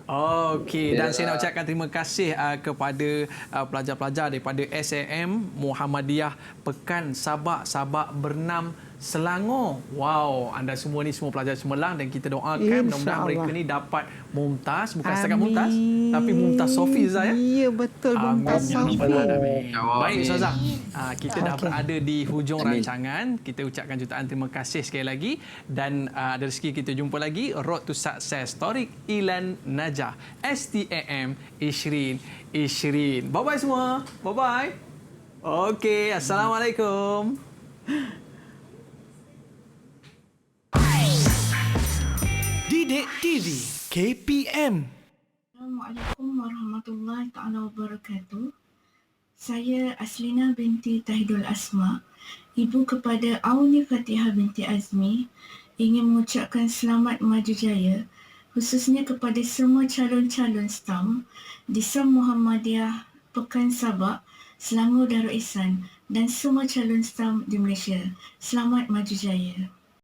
Okey, dan saya nak ucapkan terima kasih kepada pelajar-pelajar daripada SAM Muhammadiyah Pekan Sabak Bernam Selangor. Wow, anda semua ni semua pelajar cemerlang dan kita doakan mudah-mudahan mereka ni dapat mumtaz, bukan setakat mumtaz tapi mumtaz Sofi Ustaz ya. Ya, betul, mumtaz Sofi. Baik Ustazah. Kita dah berada di hujung rancangan. Kita ucapkan jutaan terima kasih sekali lagi dan ada rezeki kita jumpa lagi. Road to Success Tariq Ilan Najah STAM Ishrin. Bye bye semua. Bye bye. Okey, assalamualaikum. Didik TV KPM. Assalamualaikum warahmatullahi taala wabarakatuh. Saya Aslina binti Tahidul Asma, ibu kepada Auni Fatihah binti Azmi, ingin mengucapkan selamat maju jaya khususnya kepada semua calon-calon STAM di SAM Muhammadiyah Pekan Sabak, Selangor Darul Ihsan dan semua calon STAM di Malaysia. Selamat maju jaya.